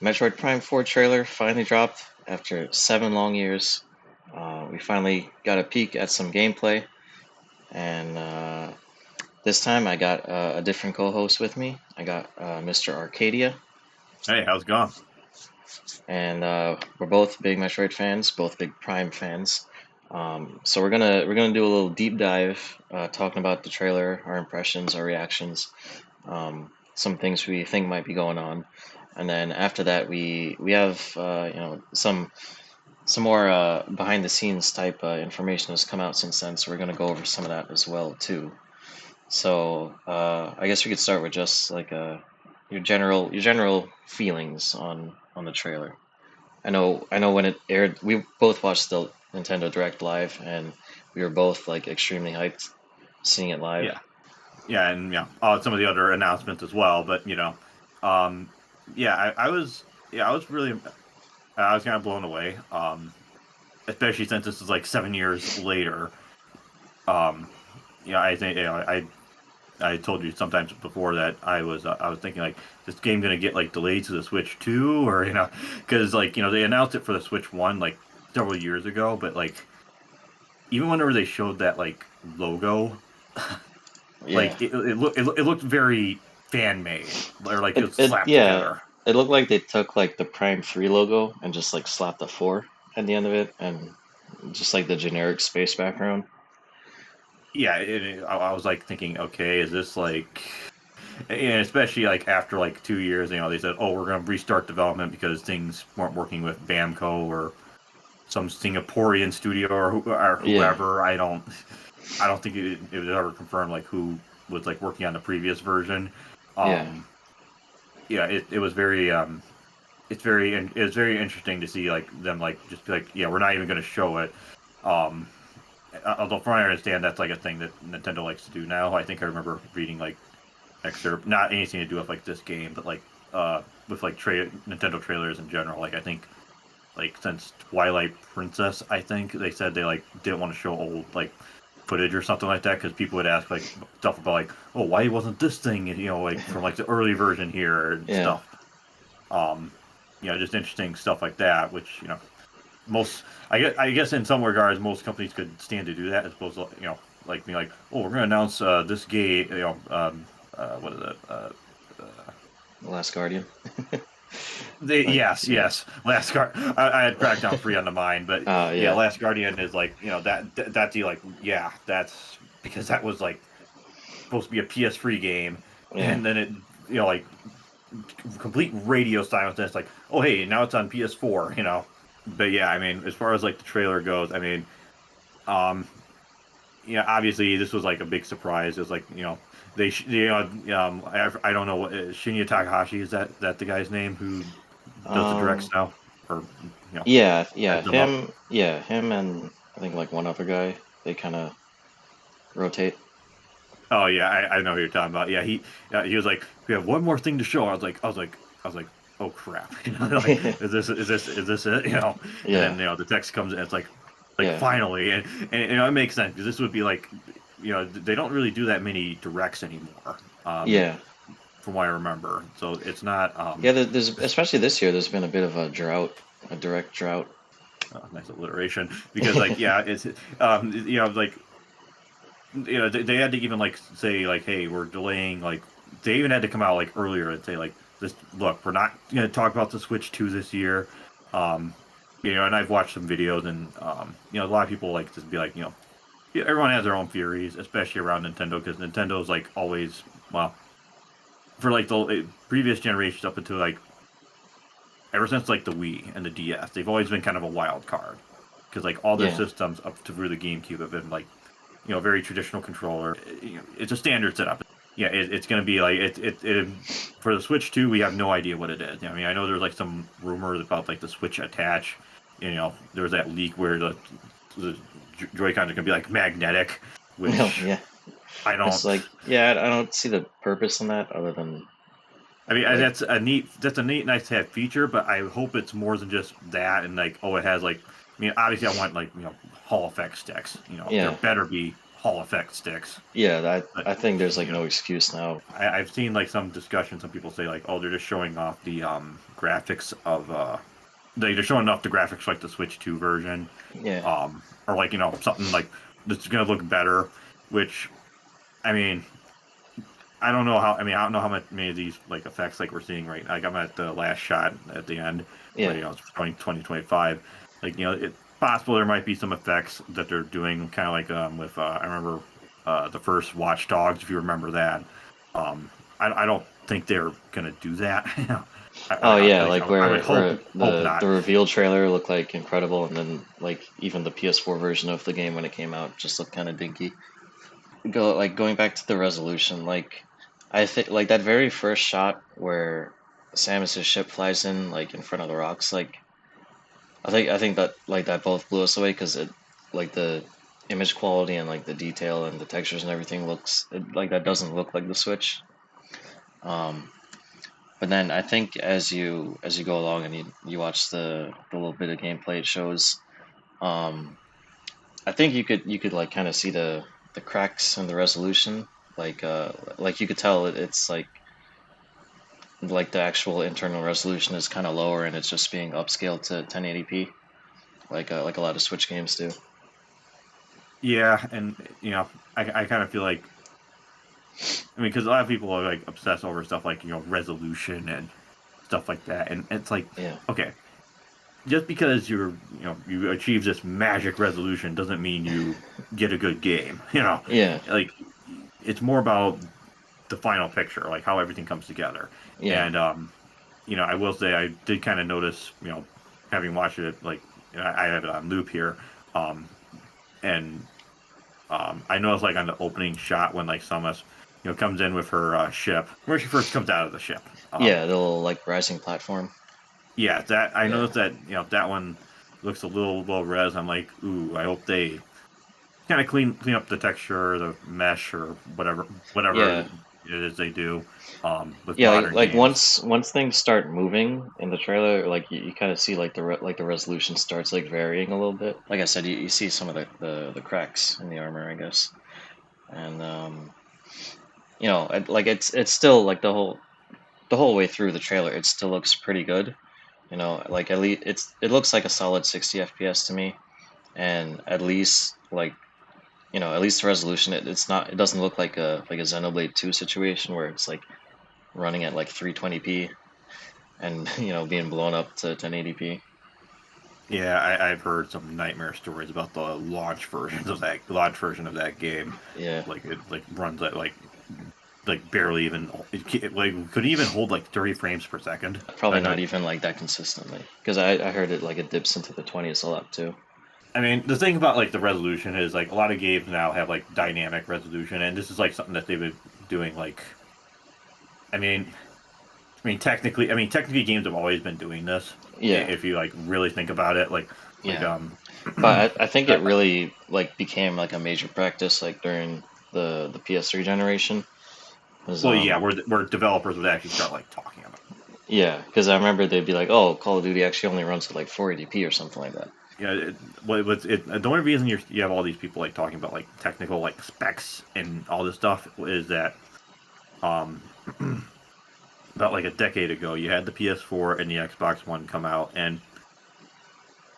Metroid Prime 4 trailer finally dropped after 7 long years. We finally got a peek at some gameplay, and this time I got a different co-host with me. I got Mr. Arcadia, Hey, how's it going? and we're both big Metroid fans, both big Prime fans. So we're gonna do a little deep dive, talking about the trailer, our impressions, our reactions, some things we think might be going on, and then after that we have some more behind the scenes type information has come out since then, so we're gonna go over some of that as well too. So I guess we could start with just like your general feelings on the trailer. I know when it aired, we both watched the Nintendo Direct live, and we were both like extremely hyped seeing it live. Yeah, yeah, and some of the other announcements as well. But um, yeah, I was really, I was kind of blown away. Especially since this is like 7 years later. Um, I think I told you sometimes before that I was thinking like this game gonna get like delayed to the Switch 2 or because like they announced it for the Switch 1 like several years ago, but like even whenever they showed that like logo. Yeah, Like it looked very fan made, or like it it was it slapped yeah, together. it looked like they took like the Prime 3 logo and just like slapped a 4 at the end of it, and just like the generic space background. Yeah, I was like thinking, okay, is this like, and especially like after like 2 years, they said, oh, we're gonna restart development because things weren't working with Bamco or some Singaporean studio or Yeah, whoever. I don't think it was ever confirmed like who was like working on the previous version. yeah, Um, yeah, it was very it's very interesting to see like them like just be like, yeah, we're not even going to show it. Um, Although from what I understand, that's like a thing that Nintendo likes to do now. I think I remember reading like excerpt, not anything to do with like this game, but like with like Nintendo trailers in general. Like I think like since Twilight Princess, I think they said they like didn't want to show old like footage or something like that because people would ask like stuff about like, oh, why wasn't this thing like from like the early version here and yeah, stuff. Um, just interesting stuff like that, which most I guess in some regards most companies could stand to do that as opposed to like being like, oh, we're going to announce this game, what is it? Uh, The Last Guardian. Like, yeah. yes, Last Guard. I had Crackdown 3 on the mind, but yeah, Yeah, Last Guardian is like that's the like yeah, that's because that was like supposed to be a PS3 game, yeah, and then it like complete radio silence. And it's like, oh hey, now it's on PS4. But yeah, I mean, as far as like the trailer goes, I mean, um, obviously this was like a big surprise. It was like I don't know what Shinya Takahashi is that the guy's name who does the directs um, now or yeah, heads them up. him, and I think like one other guy. They kind of rotate. Oh yeah, I know who you're talking about. Yeah, he was like, we have one more thing to show. I was like, oh crap, like is this it? And Yeah, then the text comes in. It's like yeah, finally, and it makes sense because this would be like, they don't really do that many directs anymore, yeah, from what I remember. So it's not yeah. There's especially this year. There's been a bit of a drought, a direct drought. nice alliteration because like yeah, it's like they had to even like say like, hey, we're delaying. Like they even had to come out like earlier and say like, this look, we're not going to talk about the Switch 2 this year. Um, and I've watched some videos and a lot of people like to be like, yeah, everyone has their own theories, especially around Nintendo because Nintendo's like always well for like the previous generations up until like ever since like the Wii and the DS, they've always been kind of a wild card because like all their Yeah, systems up to through the GameCube have been like very traditional controller. It's a standard setup. Yeah, it's going to be like it for the Switch 2. We have no idea what it is. I mean, I know there's like some rumors about like the Switch attach. There was that leak where the Joy-Cons are going to be like magnetic, no, which yeah. I don't. It's like, yeah, I don't see the purpose in that other than I mean, like, that's a neat, nice to have feature, but I hope it's more than just that. And like, oh, it has like, I mean, obviously, I want like Hall effect sticks. There yeah, better be Hall effect sticks. Yeah, that But I think there's like you know, no excuse now. I've seen like some discussion. Some people say like, oh, they're just showing off the graphics of they're showing off the graphics for, like the Switch 2 version, Yeah. or like something like that's gonna look better. Which I mean, I don't know how. I mean, I don't know how much many of these like effects like we're seeing right. Like I'm at the last shot at the end where Yeah. it's 2025. Like it's possible there might be some effects that they're doing, kind of like with I remember the first Watch Dogs, if you remember that. Um, I don't think they're gonna do that. Oh At yeah, least like I would where hope the not. reveal trailer looked like incredible, and then like even the PS4 version of the game when it came out just looked kind of dinky. Going back to the resolution, like I think like that very first shot where Samus's ship flies in like in front of the rocks, like I think that like that both blew us away because it like the image quality and like the detail and the textures and everything like that doesn't look like the Switch. Um, but then I think as you go along and you watch the little bit of gameplay it shows, um, I think you could like kind of see the cracks in the resolution. Like you could tell it's like the actual internal resolution is kind of lower and it's just being upscaled to 1080p, like a lot of Switch games do. Yeah, and I kind of feel like I mean, because a lot of people are like obsessed over stuff like resolution and stuff like that, and it's like, Yeah, okay, just because you achieve this magic resolution doesn't mean you get a good game. yeah, Like it's more about the final picture, like how everything comes together. yeah, And I will say I did kind of notice, having watched it, like I have it on loop here, um, and I noticed like on the opening shot when like Samus, comes in with her ship, where she first comes out of the ship. yeah. The little like rising platform. Yeah, that I Yeah, noticed that that one looks a little low res. I'm like, ooh, I hope they kind of clean up the texture, or the mesh, or whatever yeah, it is they do with yeah. Like, modern like games. once things start moving in the trailer, like you kind of see like the resolution starts like varying a little bit. Like I said, you see some of the cracks in the armor, I guess, and like it's still like the whole way through the trailer, it still looks pretty good. Like at least it looks like a solid 60 FPS to me, and at least at least the resolution it doesn't look like a Xenoblade 2 situation where it's like running at like 320p and being blown up to 1080p. Yeah, I've heard some nightmare stories about the launch version of that game. Yeah, Like it like runs at like barely even like could even hold like 30 frames per second. probably That not good. even like that consistently because I heard it like it dips into the 20s a lot too. I mean, the thing about like the resolution is like a lot of games now have like dynamic resolution, and this is like something that they've been doing. Like, I mean, technically, games have always been doing this. Yeah, If you like really think about it, like yeah. But I think it I- really like became like a major practice like during the PS3 generation. 'Cause, well, yeah, where developers would actually start like talking about. yeah, because I remember they'd be like, "Oh, Call of Duty actually only runs at like 480p or something like that." Yeah, the only reason you have all these people like talking about like technical like specs and all this stuff is that um about like a decade ago you had the PS4 and the Xbox One come out, and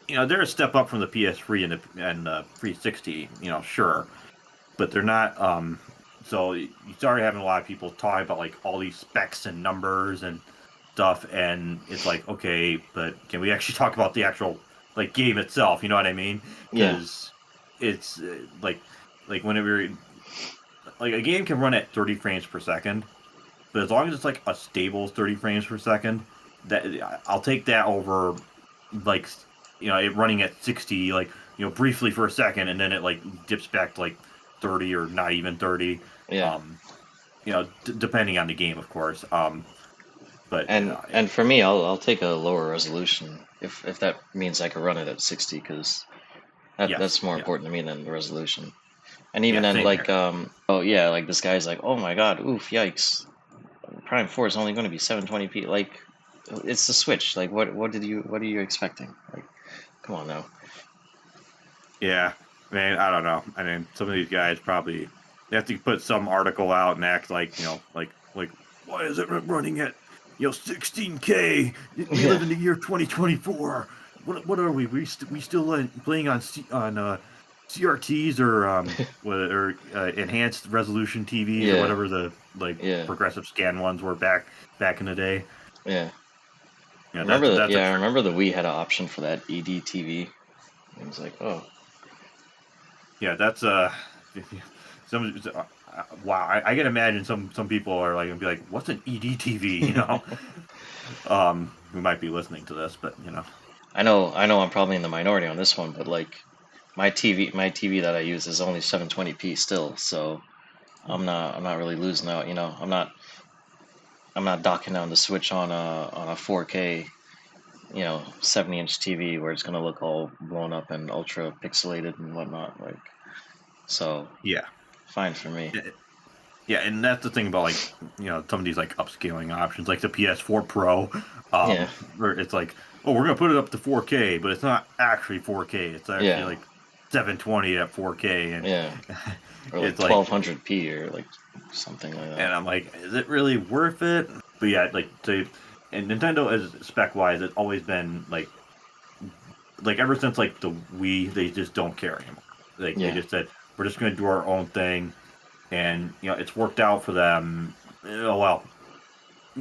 they're a step up from the PS3 and the 360, sure, but they're not. So you started having a lot of people talk about like all these specs and numbers and stuff, and it's like, okay, but can we actually talk about the actual like game itself? You know what I mean? Yeah, Because it's like whenever like a game can run at 30 frames per second, but as long as it's like a stable 30 frames per second, that I'll take that over like it running at 60 like briefly for a second, and then it like dips back to like 30 or not even 30, yeah. um depending on the game, of course. But And for me, I'll take a lower resolution if that means I could run it at 60 because that's yes, more yeah, important to me than the resolution. And even yeah, then, same like here. oh yeah, like this guy's like, "Oh my God, oof, yikes! Prime 4 is only going to be 720p." Like, it's the Switch. Like, what are you expecting? Like, come on now. Yeah, Man, I don't know. I mean, some of these guys probably they have to put some article out and act like like why is it running at 16K? We Yeah, live in the year 2024. What are we? We still playing on CRTs or enhanced resolution TVs or yeah, whatever the like yeah, progressive scan ones were back in the day. yeah. Yeah, that's a I remember the Wii had an option for that EDTV. It was like, oh, yeah, that's some wow. I can imagine some people are like gonna be like, "What's an EDTV?" Who might be listening to this, but I know I'm probably in the minority on this one, but like my TV that I use is only 720p still, so I'm not really losing out, you know. I'm not docking down the switch on a 4K, you know, 70-inch TV where it's gonna look all blown up and ultra pixelated and whatnot, like, so yeah, fine for me. yeah, yeah, and that's the thing about like some of these like upscaling options, like the PS4 Pro, Yeah, where it's like, oh, we're gonna put it up to 4K, but it's not actually 4K. It's actually yeah, like 720 at 4K, and yeah, or like it's like 1200p or like something like that. And I'm like, is it really worth it? But yeah, and Nintendo is spec wise, it's always been like ever since like the Wii, they just don't care anymore. Like they Yeah, just said, we're just going to do our own thing, and it's worked out for them. Oh, well,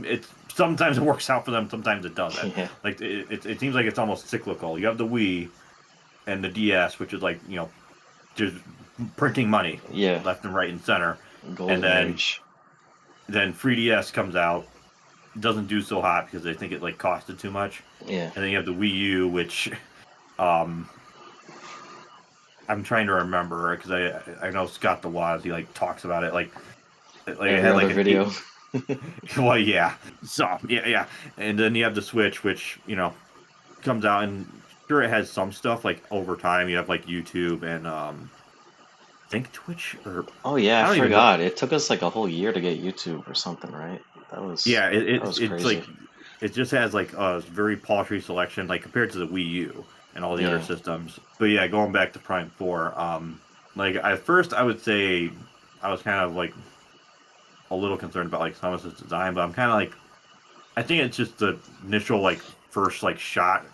it's sometimes it works out for them, sometimes it doesn't. yeah, Like it seems like it's almost cyclical. You have the Wii and the DS, which is like just printing money yeah, left and right and center, and golden then age. 3DS comes out, doesn't do so hot because they think it like costed too much. Yeah, And then you have the Wii U, which um, I'm trying to remember because I know Scott the Waz, he like talks about it like it every had other like an eight. video. Well, yeah, so yeah, and then you have the Switch, which comes out and sure it has some stuff like over time. You have like YouTube and I think Twitch or Oh yeah, I I don't even know. forgot. It took us like a whole year to get YouTube or something, right? Yeah, That was it's crazy. like it just has like a very paltry selection, like compared to the Wii U and all the other Yeah, systems. But yeah, going back to Prime 4, like at first I would say I was kind of like a little concerned about like some of its design, but I'm kind of like I think it's just the initial like first like shot,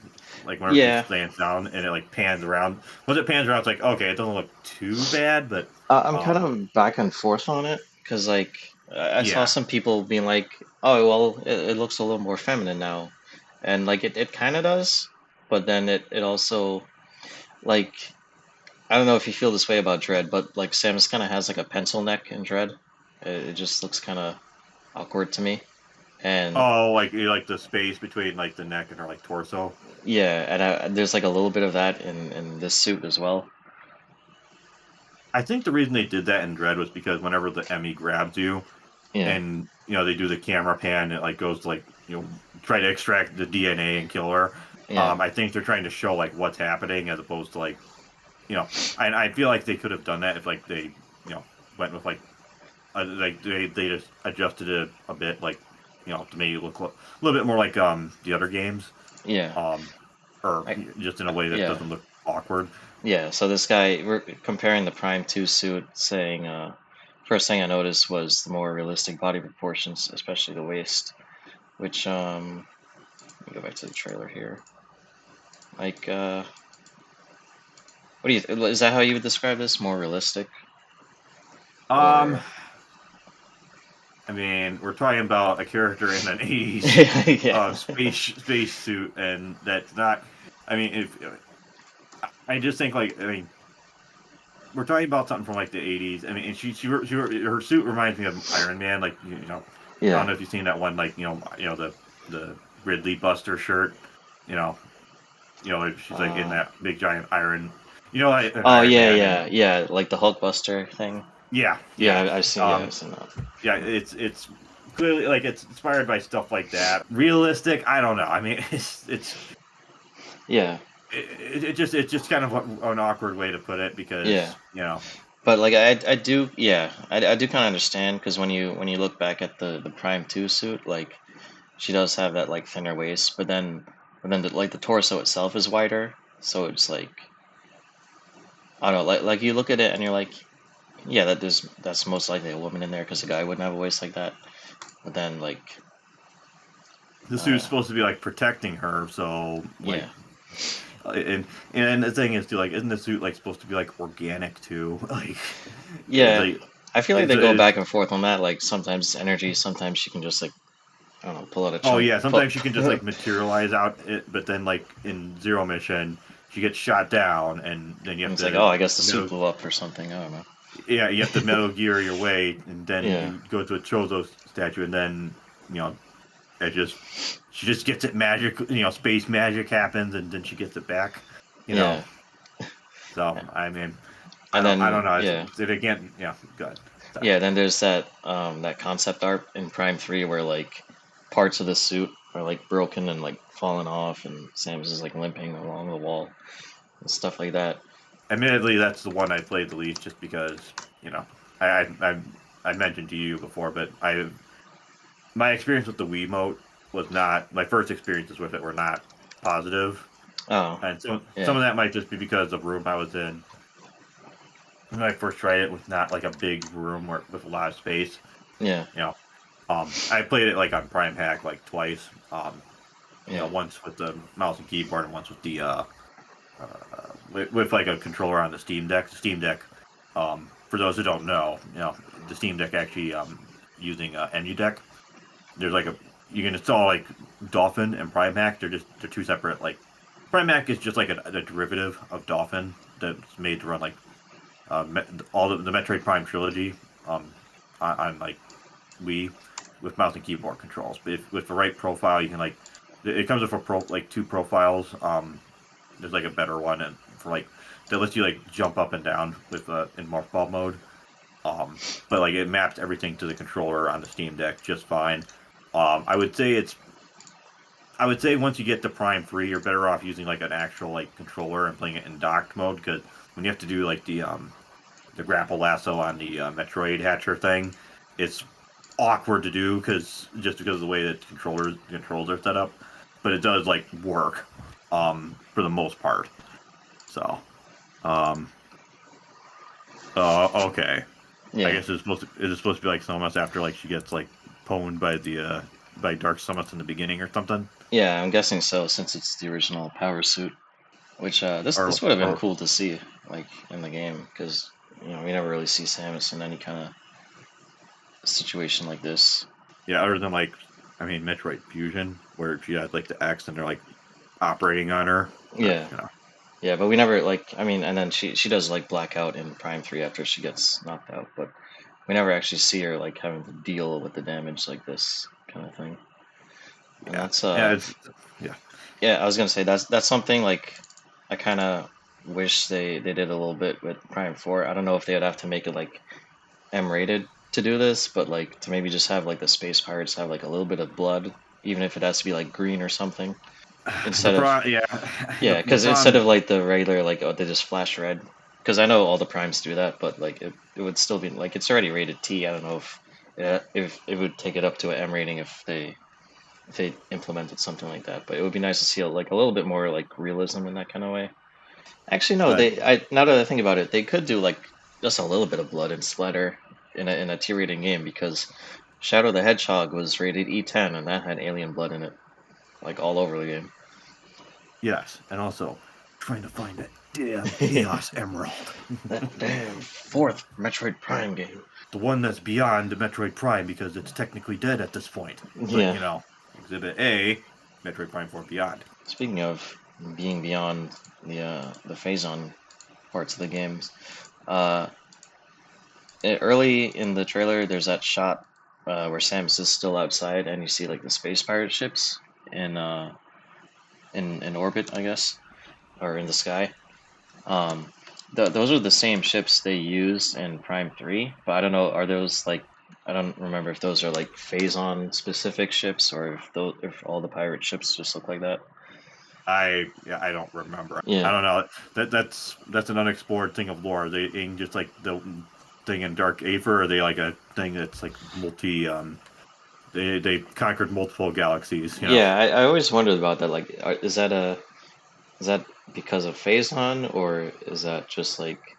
like whenever she yeah. stands down and it like pans around. Once it pans around, it's like okay, it doesn't look too bad, but I'm kind um of back and forth on it because like I saw yeah. some people being like, "Oh, well, it looks a little more feminine now," and like it kind of does, but then it also like I don't know if you feel this way about Dread, but like Samus kind of has like a pencil neck in Dread. It just looks kind of awkward to me, and Oh, like you like the space between like the neck and her like torso. yeah, and there's like a little bit of that in this suit as well. I think the reason they did that in Dread was because whenever the Emmy grabs you Yeah, and they do the camera pan, it like goes to like try to extract the DNA and kill her. yeah, I think they're trying to show like what's happening as opposed to like I feel like they could have done that if like they went with like they just adjusted it a bit like to maybe look a little bit more like the other games yeah. um or I, just in a way that yeah. doesn't look awkward. Yeah, so this guy, we're comparing the Prime 2 suit, saying, first thing I noticed was the more realistic body proportions, especially the waist, which, let me go back to the trailer here. Like, what do you, is that how you would describe this? More realistic? Um, Or, I mean, we're talking about a character in an '80s yeah, space suit, and that's not. I mean, if I just think like I mean, we're talking about something from like the '80s. I mean, and her suit reminds me of Iron Man. Like I don't yeah. know if you've seen that one. Like the Ridley Buster shirt. You know, she's like in Uh, that big giant iron. An oh, Iron yeah, Man, yeah, and yeah, like the Hulkbuster thing. yeah, Yeah, yeah. I've seen that. Yeah, it's clearly like it's inspired by stuff like that. Realistic, I don't know. I mean, Yeah, it's just kind of an awkward way to put it yeah. because But like I do, yeah, I do kind of understand because when you look back at the Prime 2 suit, like she does have that like thinner waist, but then the, like the torso itself is wider, so it's like I don't know, like you look at it and you're like, yeah, that's most likely a woman in there because a guy wouldn't have a voice like that. But then like, The suit's uh, supposed to be like protecting her, so like, yeah, and the thing is, too, like, isn't the suit like supposed to be like organic too? Like, it's yeah. like I feel like it's they go it, back and forth on that. Like sometimes it's energy, sometimes she can just like I don't know, pull out a oh chunk. yeah, Pull, sometimes she can just like materialize out it, but then like in Zero Mission, she gets shot down, and then you and have it's like, oh, to I guess the suit metal, blew up or something. I don't know. yeah, you have to Metal Gear your way, and then Yeah, you go to a Chozo statue, and then you know it just she just gets it magic, space magic happens, and then she gets it back, you know. yeah, So I mean, and I don't then know. yeah, It again, yeah, good. Sorry. yeah. Then there's that concept art in Prime 3 where like parts of the suit are like broken and like falling off, and Samus is like limping along the wall and stuff like that. Admittedly, that's the one I played the least, just because I I mentioned to you before, but I my experience with the Wiimote was not my first experiences with it were not positive, Oh, and so some yeah, of that might just be because the room I was in when I first tried it was not like a big room with a lot of space. yeah, You know, I played it like on Prime Hack like twice. yeah, Once with the mouse and keyboard, and once with the with like a controller on the Steam Deck. The Steam Deck, for those who don't know, the Steam Deck actually using EmuDeck. There's like a you can install like Dolphin and Prime Hack. They're two separate like Prime Hack is just like a derivative of Dolphin that's made to run like all the Metroid Prime trilogy on like Wii with mouse and keyboard controls. But if with the right profile, you can like it comes with like two profiles. There's like a better one and for like that lets you like jump up and down with in morph ball mode. But like it maps everything to the controller on the Steam Deck just fine. I would say once you get to Prime 3, you're better off using like an actual like controller and playing it in docked mode because when you have to do like the grapple lasso on the Metroid Hatcher thing, it's awkward to do because of the way that controls are set up. But it does like work for the most part. So um okay. I yeah, guess is it supposed to be like Somas after like she gets like pwned by the by Dark Summits in the beginning or something? yeah. I'm guessing so since it's the original power suit. Which this would have been Or cool to see like in the game because we never really see Samus in any kind of situation like this. yeah, other than like I mean Metroid Fusion where she has like the X and they're like operating on her. But Yeah, yeah, but we never like I mean, and then she does like black out in Prime 3 after she gets knocked out, but we never actually see her like having to deal with the damage like this kind of thing. And yeah. that's Yeah, yeah. yeah, I was gonna say that's something like I kind of wish they did a little bit with Prime 4. I don't know if they'd have to make it like M rated to do this, but like to maybe just have like the space pirates have like a little bit of blood, even if it has to be like green or something, The instead of pro yeah yeah, the because instead problem of like the regular like oh they just flash red, because I know all the primes do that, but like it would still be like it's already rated T. I don't know if it would take it up to an M rating if they implemented something like that, but it would be nice to see like a little bit more like realism in that kind of way. Actually, no. but I now that I think about it, they could do like just a little bit of blood and splatter in a tier rating game because Shadow the Hedgehog was rated E10 and that had alien blood in it, like all over the game. yes, and also trying to find that damn Chaos Emerald. That damn fourth Metroid Prime game. The one that's beyond the Metroid Prime because it's technically dead at this point. But Yeah. Exhibit A, Metroid Prime 4 Beyond. Speaking of being beyond the phase-on parts of the games, uh, early in the trailer, there's that shot where Samus is still outside and you see like the space pirate ships in in orbit, I guess, or in the sky. Um, those are the same ships they use in Prime 3, but I don't know, are those like I don't remember if those are like Phazon specific ships or if all the pirate ships just look like that. I don't remember. I Yeah. don't know. That's an unexplored thing of lore. Are they in just like the thing in Dark Aether? Or are they like a thing that's like multi? They conquered multiple galaxies. Yeah, I always wondered about that. Like, is that because of Phazon or is that just like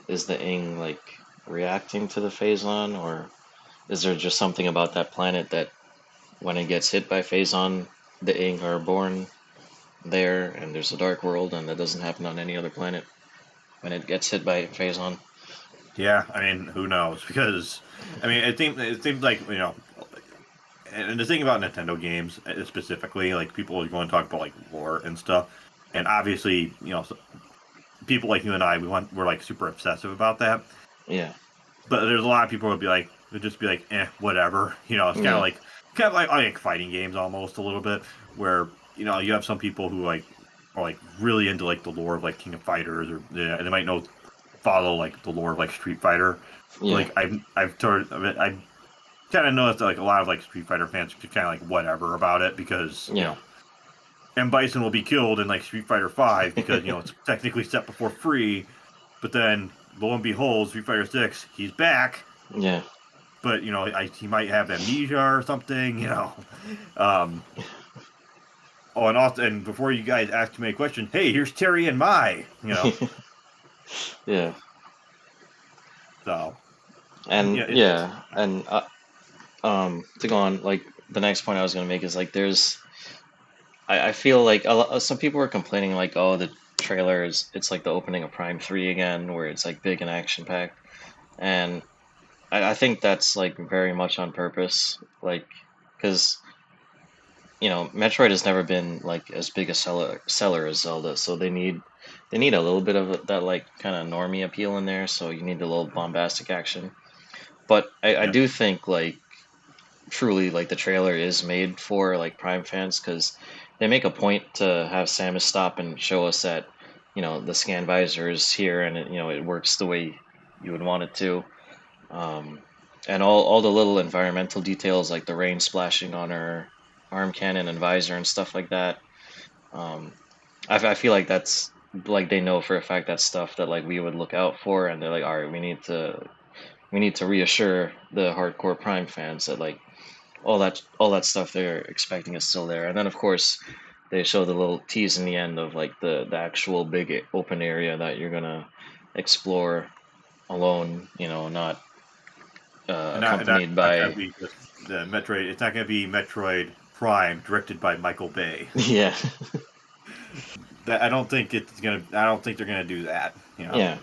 is the Ing like reacting to the Phazon, or is there just something about that planet that when it gets hit by Phazon, the Ing are born there, and there's a dark world, and that doesn't happen on any other planet when it gets hit by Phazon? Yeah, I mean, who knows? Because I mean, it seems like and the thing about Nintendo games specifically, like people are going to talk about like lore and stuff, and obviously, people like you and I, we're like super obsessive about that. Yeah, But there's a lot of people who'll be like, would just be like, whatever. It's yeah, kind of like fighting games almost a little bit, where you have some people who like are like really into like the lore of like King of Fighters, or yeah, they might follow like the lore of like Street Fighter. But yeah, like I've kind of noticed that like a lot of like Street Fighter fans are kind of like whatever about it because yeah, M Bison will be killed in like Street Fighter Five because it's technically set before free, but then lo and behold, Street Fighter Six, he's back, yeah. but he might have amnesia or something. Um, oh, and also, and before you guys ask me a question, hey, here's Terry and Mai. Yeah, So and yeah, yeah, and to go on, like the next point I was gonna make is like I feel like some people were complaining like, oh, the trailer is it's like the opening of Prime 3 again, where it's like big and action packed, and I think that's like very much on purpose, like because Metroid has never been like as big a seller as Zelda, so they need a little bit of that like kind of normie appeal in there, so you need a little bombastic action. But I yeah, do think like truly like the trailer is made for like Prime fans because they make a point to have Samus stop and show us that the scan visor is here and it works the way you would want it to. Um, and all the little environmental details like the rain splashing on her arm cannon and visor and stuff like that. Um, I feel like that's like they know for a fact that's stuff that like we would look out for, and they're like, all right, we need to reassure the hardcore Prime fans that like all that stuff they're expecting is still there. And then of course they show the little tease in the end of like the actual big open area that you're gonna explore alone, not accompanied not gonna by be just the Metroid. It's not gonna be Metroid Prime directed by Michael Bay. yeah, That I don't think it's gonna. I don't think they're gonna do that. yeah.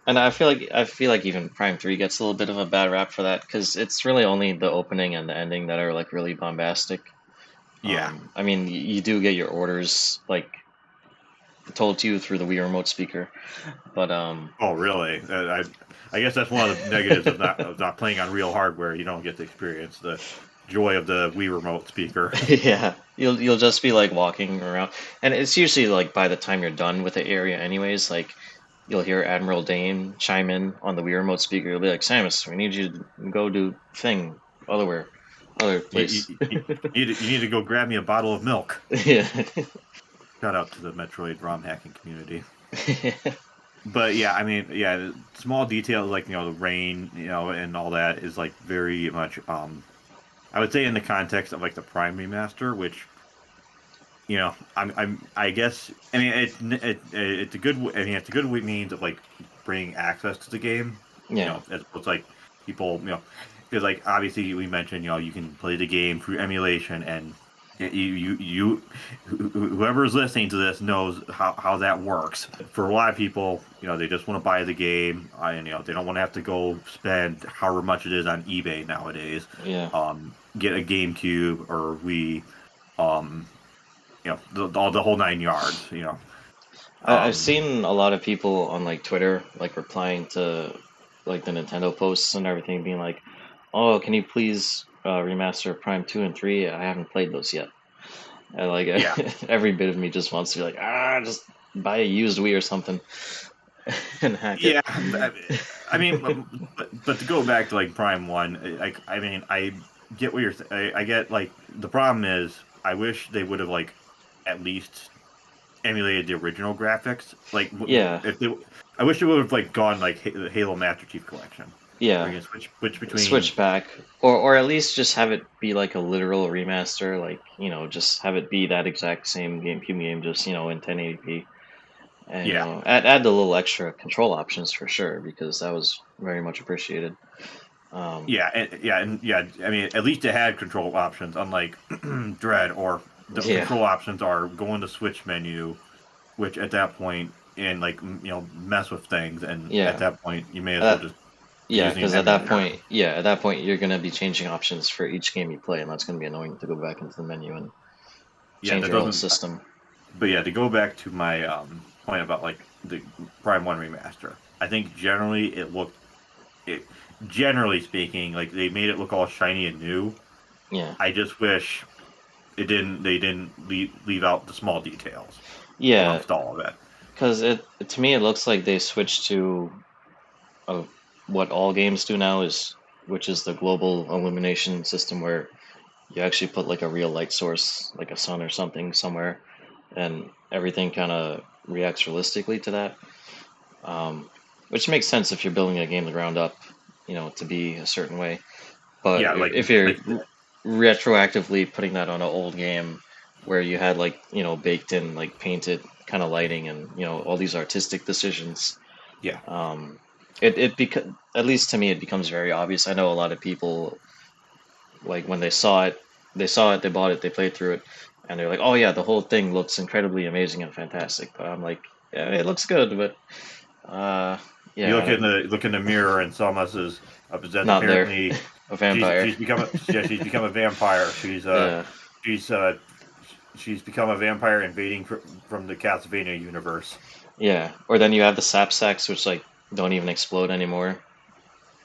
And I feel like even Prime 3 gets a little bit of a bad rap for that because it's really only the opening and the ending that are like really bombastic. Yeah. I mean, you do get your orders like told to you through the Wii remote speaker, but Oh, really? I guess that's one of the negatives of not playing on real hardware. You don't get to experience the joy of the Wii remote speaker. yeah, you'll just be like walking around, and it's usually like by the time you're done with the area, anyways. Like you'll hear Admiral Dane chime in on the Wii remote speaker. He'll be like, "Samus, we need you to go do thing other You, place." you need to go grab me a bottle of milk. Yeah, Shout out to the Metroid ROM hacking community. But yeah, I mean, yeah, the small details like the rain, and all that is like very much. I would say in the context of like the Prime remaster, which I guess I mean it's a good I mean it's a good means of like bringing access to the game. yeah. It's like people because like obviously we mentioned you can play the game through emulation, and whoever's listening to this knows how that works. For a lot of people, they just want to buy the game, and they don't want to have to go spend however much it is on eBay nowadays. Yeah, Get a GameCube or Wii. Um, all the whole 9 yards. I've Um, seen a lot of people on like Twitter like replying to like the Nintendo posts and everything, being like, "Oh, can you please remaster Prime 2 and 3? I haven't played those yet." And like yeah, every bit of me just wants to be like, just buy a used Wii or something and hack it. yeah. I mean, but to go back to like Prime One, like I mean, I get what you're. I get like the problem is I wish they would have like at least emulated the original graphics. Like Yeah, if they, I wish it would have like gone like the Halo Master Chief Collection, where yeah. you can switch between. Switch back, or at least just have it be like a literal remaster, like just have it be that exact same GameCube game, just in 1080p. and Yeah, add the little extra control options for sure because that was very much appreciated. Um, yeah. I mean, at least it had control options, unlike Dread, or the yeah, control options are go in the Switch menu, which at that point and mess with things, and at yeah, that point you may as well uh, just be yeah. using an Because at that emulator. point, at that point you're gonna be changing options for each game you play, and that's gonna be annoying to go back into the menu and Yeah, change that your whole doesn't. system. But yeah, to go back to my point about like the Prime One remaster, I think generally it generally speaking, like they made it look all shiny and new. Yeah, I just wish they didn't leave out the small details yeah. amongst all of it. Because to me it looks like they switched to of what all games do now is which is the global illumination system where you actually put like a real light source, like a sun or something somewhere, and everything kind of reacts realistically to that. Um, which makes sense if you're building a game the ground up, to be a certain way. But Yeah, if you're like retroactively putting that on an old game where you had like baked in like painted kind of lighting and all these artistic decisions, yeah. um, at least to me it becomes very obvious. I know a lot of people like when they bought it, they played through it, and they're like, "Oh yeah, the whole thing looks incredibly amazing and fantastic." But I'm like, "Yeah, it looks good, but You yeah, look in the mirror and Samus is that not there." apparently A vampire. she's become a vampire. Yeah, She's uh she's become a vampire invading from the Castlevania universe. yeah. Or then you have the sap sacks, which like don't even explode anymore.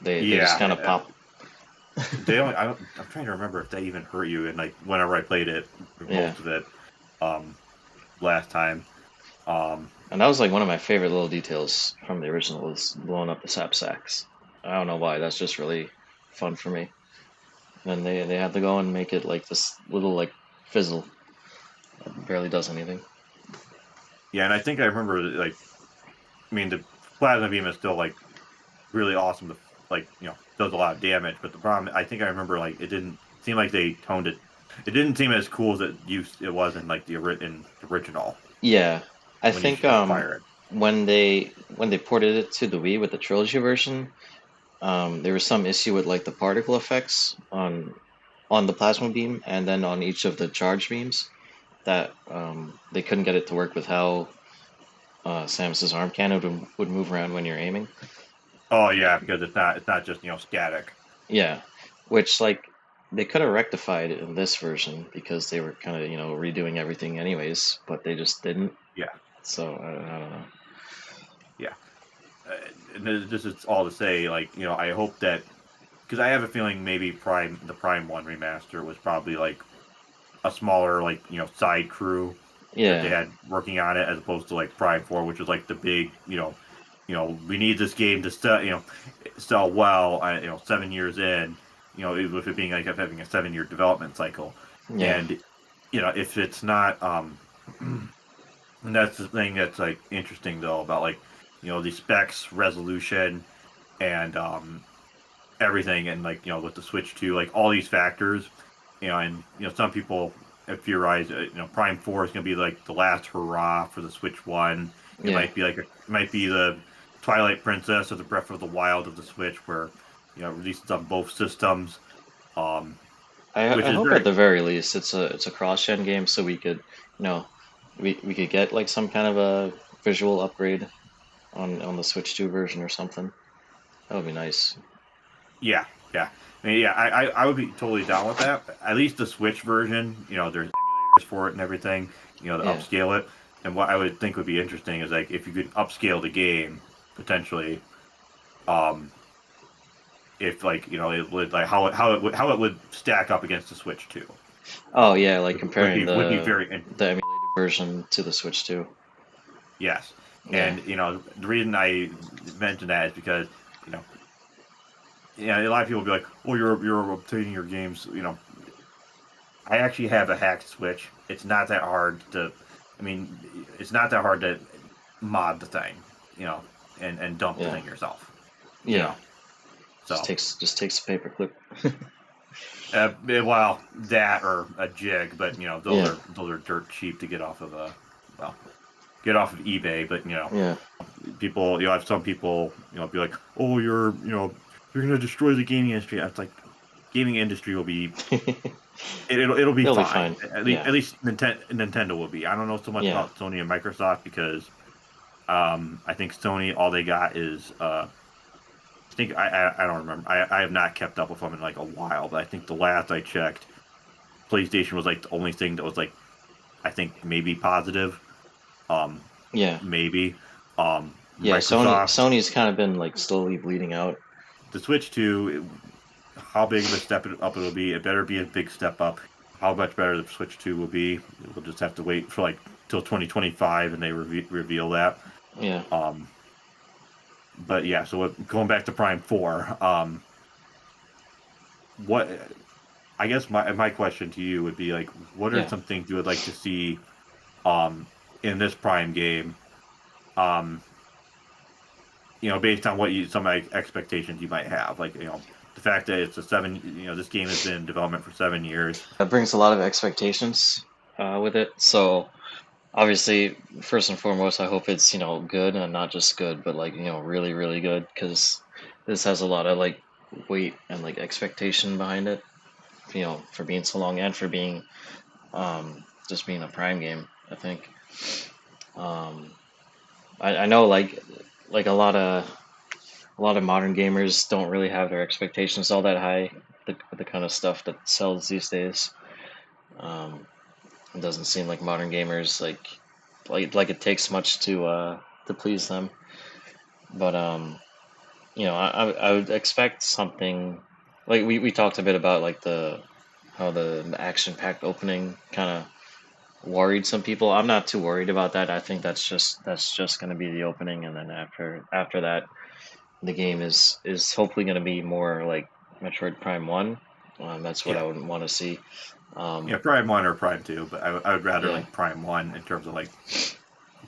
They just kind of Yeah, pop. they only. I'm trying to remember if they even hurt you. And like whenever I played it, Yeah, most of it, um, last time, um, and that was like one of my favorite little details from the original was blowing up the sap sacks. I don't know why. That's just really fun for me. And they had to go and make it like this little like fizzle that barely does anything. yeah, and I think I remember like I mean the plasma beam is still like really awesome. To like does a lot of damage, but the problem I think I remember like it didn't seem like they toned it. It didn't seem as cool as it was in like in the original Yeah, I when you think fire it. when they ported it to the Wii with the trilogy version, there was some issue with like the particle effects on the plasma beam and then on each of the charge beams that they couldn't get it to work with how Samus's arm cannon would move around when you're aiming. Oh yeah, because it's not just static. Yeah, which like they could have rectified in this version because they were kind of redoing everything anyways, but they just didn't. Yeah, So I don't know. yeah. And this is all to say, like I hope that because I have a feeling maybe the Prime One remaster was probably like a smaller like side crew that they Yeah, had working on it as opposed to like Prime Four, which was like the big we need this game to sell well. 7 years in, with it being like having a 7 year development cycle, yeah, and if it's not and that's the thing that's like interesting though about like the specs resolution and everything and like with the Switch 2 like all these factors and some people have theorized Prime 4 is going to be like the last hurrah for the Switch 1. It yeah. might be like it might be the Twilight Princess or the Breath of the Wild of the Switch where releases on both systems, um which I is hope at very the very least it's a cross-gen game so we could you know we could get like some kind of a visual upgrade on the Switch 2 version or something. That would be nice. yeah, yeah. I mean, yeah, I would be totally down with that. At least the Switch version, there's emulators for it and everything, to Yeah, upscale it. And what I would think would be interesting is like if you could upscale the game potentially, um, if like it would like how it would stack up against the Switch 2, oh yeah, like comparing would be the emulated version to the Switch 2. yes. Yeah, And the reason I mentioned that is because you know yeah a lot of people will be like, oh you're obtaining your games I actually have a hacked Switch. It's not that hard to. I mean, it's not that hard to mod the thing, and dump the yeah, thing yourself, you yeah. know. So, Just takes a paperclip. well, that or a jig, but Yeah, those are dirt cheap to get off of a well get off of eBay, but Yeah. people, have some people, be like, oh, you're gonna destroy the gaming industry. It's like gaming industry will be it'll be It'll be fine. fine. At Yeah. least Nintendo will be. I don't know so much Yeah. about Sony and Microsoft because I think Sony all they got is I think I don't remember. I have not kept up with them in like a while, but I think the last I checked, PlayStation was like the only thing that was like I think maybe positive. Um, Yeah. maybe. Yeah. Microsoft, Sony's kind of been like slowly bleeding out. the Switch 2, how big of a step up it'll be? It better be a big step up. How much better the Switch 2 will be? We'll just have to wait for like till 2025 and they reveal that. Yeah. Um, but yeah, so going back to Prime 4, what I guess my question to you would be like, what are Yeah. some things you would like to see um, in this Prime game? Um, based on what some like, expectations you might have, like the fact that it's a seven, this game has been in development for 7 years. That brings a lot of expectations with it. So obviously, first and foremost, I hope it's good and not just good, but like really really good because this has a lot of like weight and like expectation behind it. For being so long and for being just being a Prime game. I think um, I know like a lot of modern gamers don't really have their expectations all that high with the kind of stuff that sells these days. Um, it doesn't seem like modern gamers like it takes much to please them. But I would expect something like we talked a bit about like the how the action packed opening kind of worried some people. I'm not too worried about that. I think that's just going to be the opening, and then after that, the game is hopefully going to be more like Metroid Prime One. That's what Yeah, I would want to see. Um, Prime 1 or Prime 2, but I would rather yeah, like Prime 1 in terms of like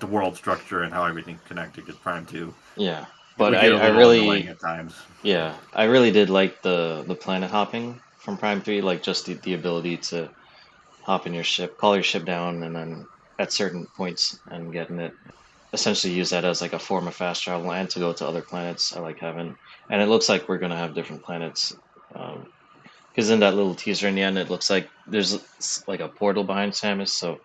the world structure and how everything's connected. Because Prime 2, yeah, it but would I, get a I little annoying really at times. yeah I really did like the planet hopping from Prime Three, like just the ability to hop in your ship, call your ship down, and then at certain points and getting it essentially use that as like a form of fast travel and to go to other planets. I like having, and it looks like we're gonna have different planets. Because in that little teaser in the end, it looks like there's like a portal behind Samus. So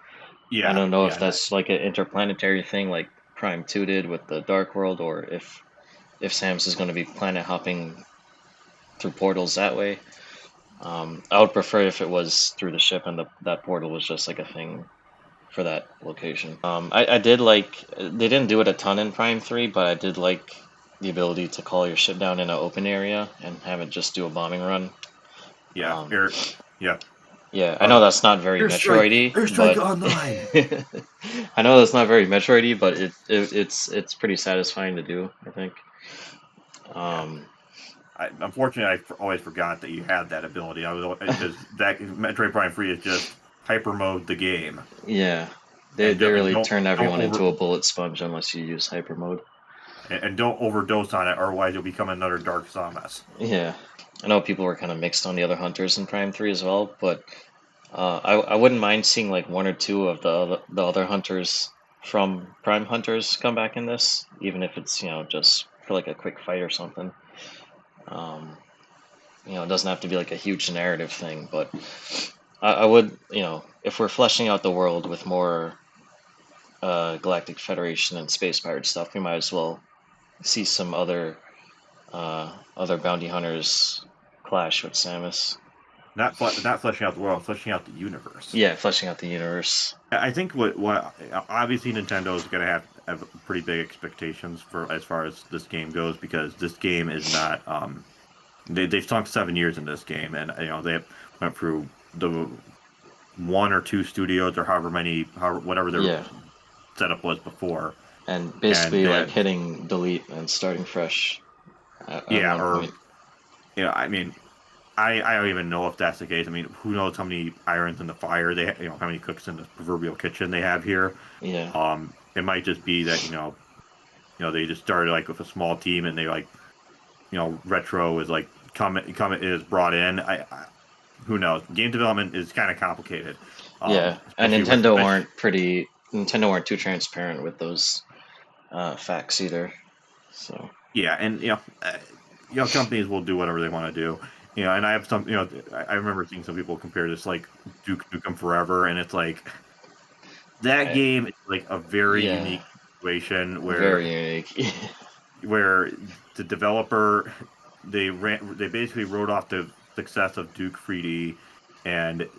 I Yeah, don't know if yeah, and that's like an interplanetary thing, like Prime Two did with the Dark World, or if Samus is going to be planet hopping through portals that way. I would prefer if it was through the ship and that portal was just like a thing for that location. I did like they didn't do it a ton in Prime 3, but I did like the ability to call your ship down in an open area and have it just do a bombing run. yeah, Um, yeah. yeah, I know that's not very Metroidy, Airstrike but online. I know that's not very Metroidy, but it's pretty satisfying to do, I think. Yeah. Um, Unfortunately, always forgot that you had that ability. I was because that Metroid Prime 3 is just hyper mode the game, yeah, they and they don't really don't turn don't everyone over into a bullet sponge unless you use hyper mode. and don't overdose on it, otherwise you'll become another Dark Samus. Yeah, I know people were kind of mixed on the other hunters in Prime 3 as well, but I wouldn't mind seeing like one or two of the other hunters from Prime Hunters come back in this, even if it's just for like a quick fight or something. Um, it doesn't have to be like a huge narrative thing, but I would if we're fleshing out the world with more Galactic Federation and Space Pirate stuff, we might as well see some other bounty hunters clash with Samus. Not fleshing out the world, fleshing out the universe. Yeah, fleshing out the universe. I think what obviously Nintendo is going to have pretty big expectations for as far as this game goes because this game is not they've sunk 7 years in this game and they went through the one or two studios or whatever their Yeah, setup was before, and and basically they like had hitting delete and starting fresh at yeah one or point. I mean I don't even know if that's the case. I mean, who knows how many irons in the fire how many cooks in the proverbial kitchen they have here. Yeah, It might just be that they just started like with a small team and they like retro is like come is brought in. Who knows? Game development is kind of complicated, yeah, and especially with Nintendo especially aren't pretty. Nintendo weren't too transparent with those facts either. So Yeah, and companies will do whatever they want to do. And I have some, I remember seeing some people compare this like Duke Nukem Forever, and it's like that I, game is like a very yeah, unique situation very unique. where the developer they basically wrote off the success of Duke 3D, and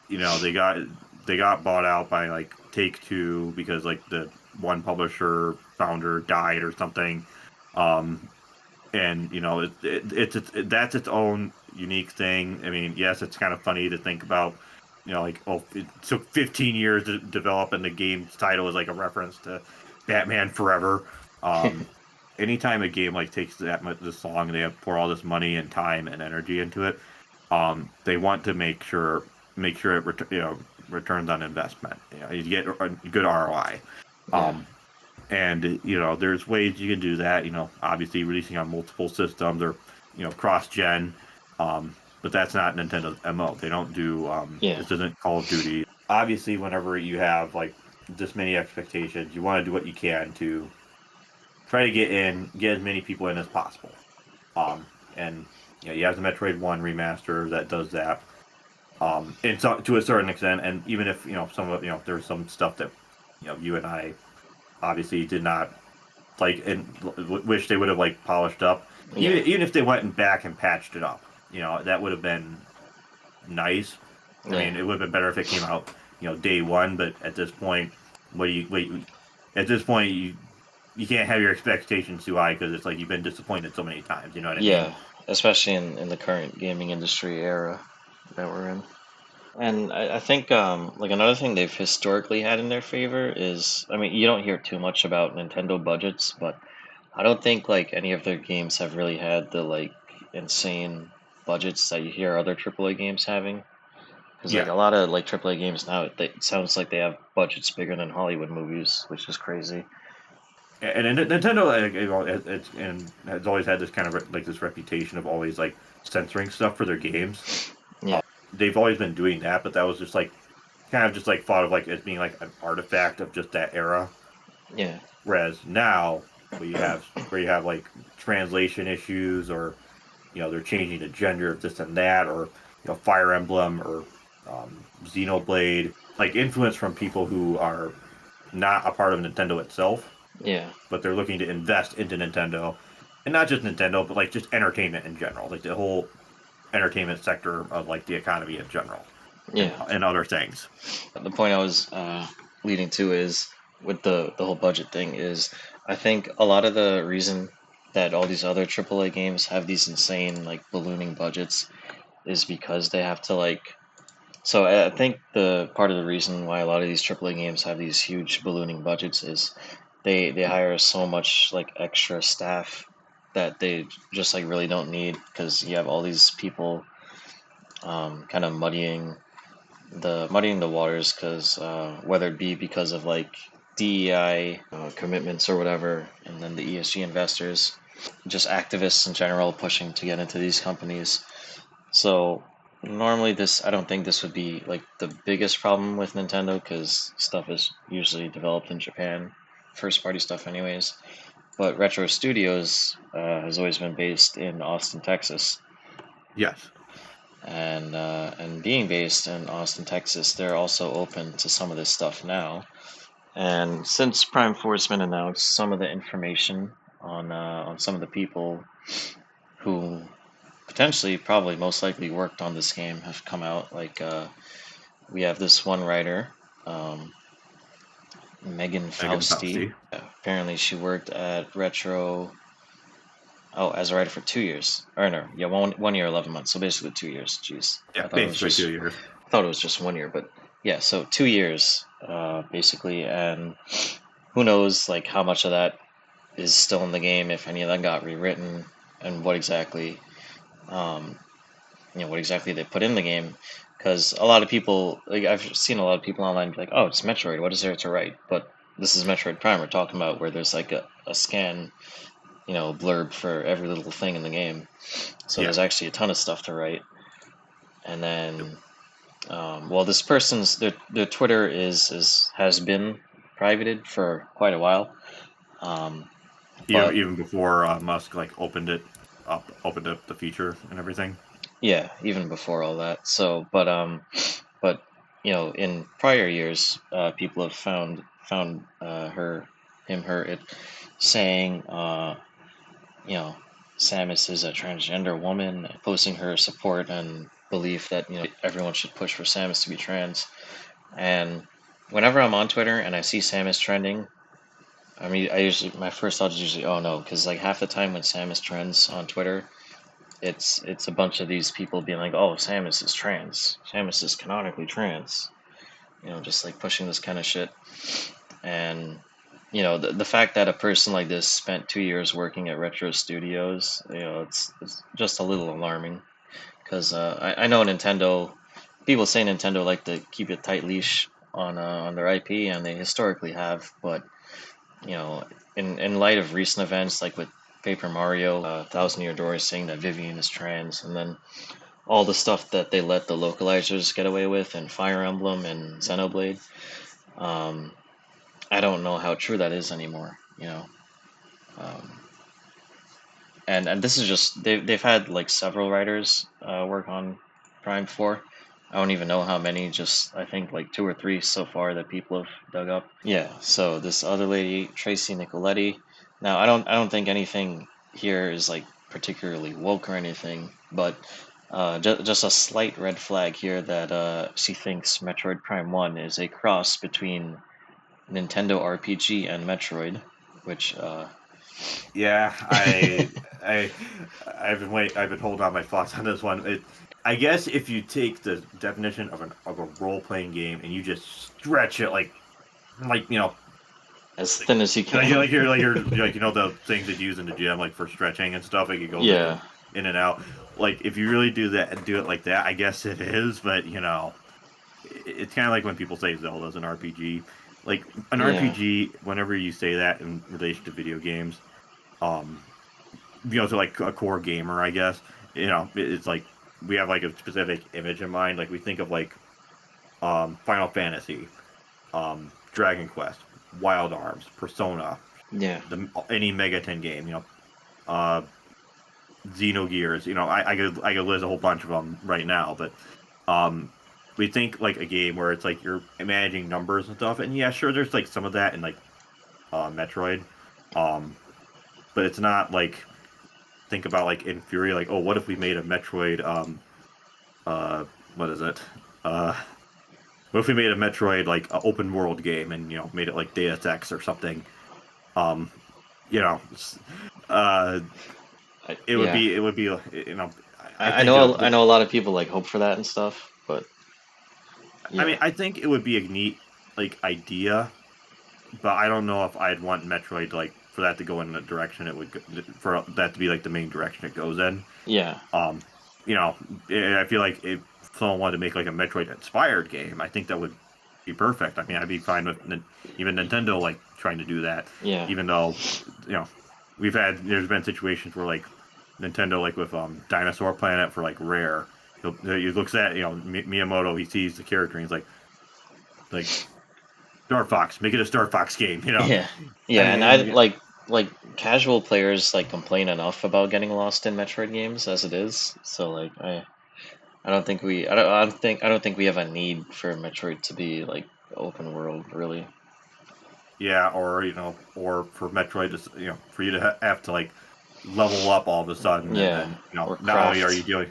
they got bought out by like Take Two because like the one publisher founder died or something. um and that's its own unique thing. I mean, yes, it's kind of funny to think about, like, oh, it took 15 years to develop, and the game's title is like a reference to Batman Forever. Um, Anytime a game like takes that much this long and they have pour all this money and time and energy into it, they want to make sure it returns on investment. You get a good ROI. Yeah, Um, and there's ways you can do that. Obviously releasing on multiple systems or cross gen. But that's not Nintendo's MO. They don't do yeah, this isn't Call of Duty. Obviously, whenever you have like this many expectations, you want to do what you can to try to get as many people in as possible. And you have the Metroid One remaster that does that. And so to a certain extent, and even if some of there's some stuff that you and I obviously did not like, and wish they would have like polished up. Even yeah, even if they went back and patched it up, that would have been nice. I yeah, mean, it would have been better if it came out, day one. But at this point, what do you wait? At this point, you can't have your expectations too high because it's like you've been disappointed so many times. You know what I mean? yeah. Especially in the current gaming industry era that we're in. And I think like another thing they've historically had in their favor is, I mean, you don't hear too much about Nintendo budgets, but I don't think like any of their games have really had the like insane budgets that you hear other AAA games having. Because like Yeah. a lot of like AAA games now, it sounds like they have budgets bigger than Hollywood movies, which is crazy. And Nintendo, like, it's and has always had this kind of like this reputation of always like censoring stuff for their games. Yeah, They've always been doing that, but that was just like kind of just like thought of like as being like an artifact of just that era. yeah, Whereas now, where you have like translation issues, or they're changing the gender of this and that, or Fire Emblem or Xenoblade, like influence from people who are not a part of Nintendo itself, yeah, but they're looking to invest into Nintendo, and not just Nintendo, but like just entertainment in general, like the whole entertainment sector of like the economy in general, and yeah. and other things. The point I was leading to is with the whole budget thing is I think a lot of the reason that all these other AAA games have these insane like ballooning budgets is because they have to like. So I think the part of the reason why a lot of these AAA games have these huge ballooning budgets is they hire so much like extra staff that they just like really don't need because you have all these people kind of muddying the waters because whether it be because of like DEI commitments or whatever, and then the ESG investors, just activists in general pushing to get into these companies. So normally this, I don't think this would be like the biggest problem with Nintendo because stuff is usually developed in Japan, first party stuff anyways. But Retro Studios has always been based in Austin, Texas, Yes. and being based in Austin, Texas, they're also open to some of this stuff now. And since Prime 4 has been announced, some of the information on some of the people who potentially, probably, most likely worked on this game have come out. Like we have this one writer, um, Megan Megan Fausti. Fausti. Apparently, she worked at Retro. Oh, as a writer for 2 years. Or no, yeah, one year, 11 months. So basically 2 years. Jeez, Yeah, basically 2 years. I thought it was just one year, but yeah, so 2 years, basically, and who knows like how much of that is still in the game, if any of that got rewritten, and um, what exactly they put in the game. Because a lot of people, like I've seen a lot of people online be like, "Oh, it's Metroid. What is there to write?" But this is Metroid Prime we're talking about, where there's like a scan, blurb for every little thing in the game. So Yeah. there's actually a ton of stuff to write. And then, well, this person's their Twitter is has been privated for quite a while. Um, but Even before Musk like opened up the feature and everything. yeah, even before all that. So, but in prior years, people have found her, it, saying, Samus is a transgender woman, posting her support and belief that everyone should push for Samus to be trans. And whenever I'm on Twitter and I see Samus trending, I mean, I usually my first thought is usually, oh no, because like half the time when Samus trends on Twitter, it's a bunch of these people being like, oh, Samus is trans, Samus is canonically trans, just like pushing this kind of shit. And the fact that a person like this spent 2 years working at Retro Studios, it's just a little alarming. Because I know Nintendo, people say Nintendo like to keep a tight leash on their IP, and they historically have. But you know, in light of recent events like with Paper Mario, Thousand Year Door saying that Vivian is trans, and then all the stuff that they let the localizers get away with in Fire Emblem and Xenoblade, um, I don't know how true that is anymore. Um, and this is just they've had like several writers work on Prime 4. I don't even know how many, just I think like two or three so far that people have dug up. Yeah, so this other lady, Tracy Nicoletti. Now I don't think anything here is like particularly woke or anything, but just a slight red flag here that she thinks Metroid Prime 1 is a cross between Nintendo RPG and Metroid, which Yeah, I I've been holding on my thoughts on this one. I guess if you take the definition of a role playing game and you just stretch it like as thin as you can. like the things that you use in the gym like for stretching and stuff, like it goes like Yeah, in and out. Like if you really do that and do it like that, I guess it is. But it's kind of like when people say Zelda's an RPG. Like an yeah, RPG, whenever you say that in relation to video games, um, to like a core gamer, I guess. It's like we have like a specific image in mind. Like we think of like Final Fantasy, Dragon Quest, Wild Arms, Persona, yeah, any Mega 10 game. Uh, Xenogears. I could list a whole bunch of them right now, but um, we think like a game where it's like you're managing numbers and stuff. And yeah, sure, there's like some of that in like Metroid, um, but it's not like think about like in Fury, like, oh, what if we made a Metroid uh what is it? Uh what if we made a Metroid like a open world game and made it like Deus Ex or something? Um you know s- uh yeah. it would be I I think know I know a lot of people like hope for that and stuff, but I mean yeah, I think it would be a neat like idea, but I don't know if I'd want Metroid like for that to go in the direction it would go, for that to be like the main direction it goes in. yeah, Um, I feel like if someone wanted to make like a Metroid inspired game, I think that would be perfect. I mean, I'd be fine with even Nintendo like trying to do that, yeah, even though you know there's been situations where like Nintendo like with Dinosaur Planet for like Rare, he looks at Miyamoto, he sees the character and he's like Star Fox, make it a Star Fox game, yeah, I yeah. And I mean, yeah, like casual players like complain enough about getting lost in Metroid games as it is. So like I don't think we have a need for Metroid to be like open world really. yeah, or for Metroid, for you to have to like level up all of a sudden, and Yeah, then or not only are you craft. doing,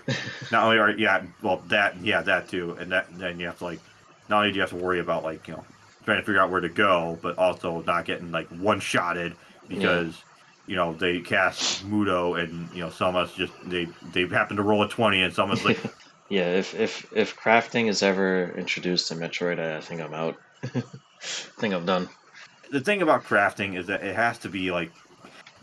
not only are yeah, well that too, and then you have to like, not only do you have to worry about like trying to figure out where to go, but also not getting like one shotted Yeah. because they cast Mudo and someone's just they happen to roll a 20 and someone's like Yeah, if crafting is ever introduced in Metroid, I think I'm out. I think I'm done. the thing about crafting is that it has to be like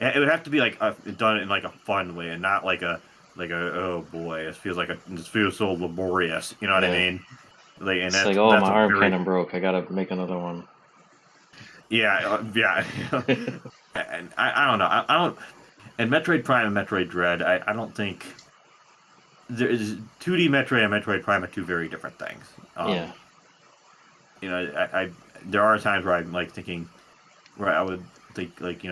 it would have to be like done in like a fun way and not like a oh boy, this feels so laborious. You know what I Yeah. mean? Like, and It's like, oh, that's my a arm very cannon broke. I gotta make another one. yeah yeah. And I don't know. I don't. And Metroid Prime and Metroid Dread, I don't think there is 2D Metroid and Metroid Prime are two very different things. Yeah. I there are times where I'm like thinking, where I would think like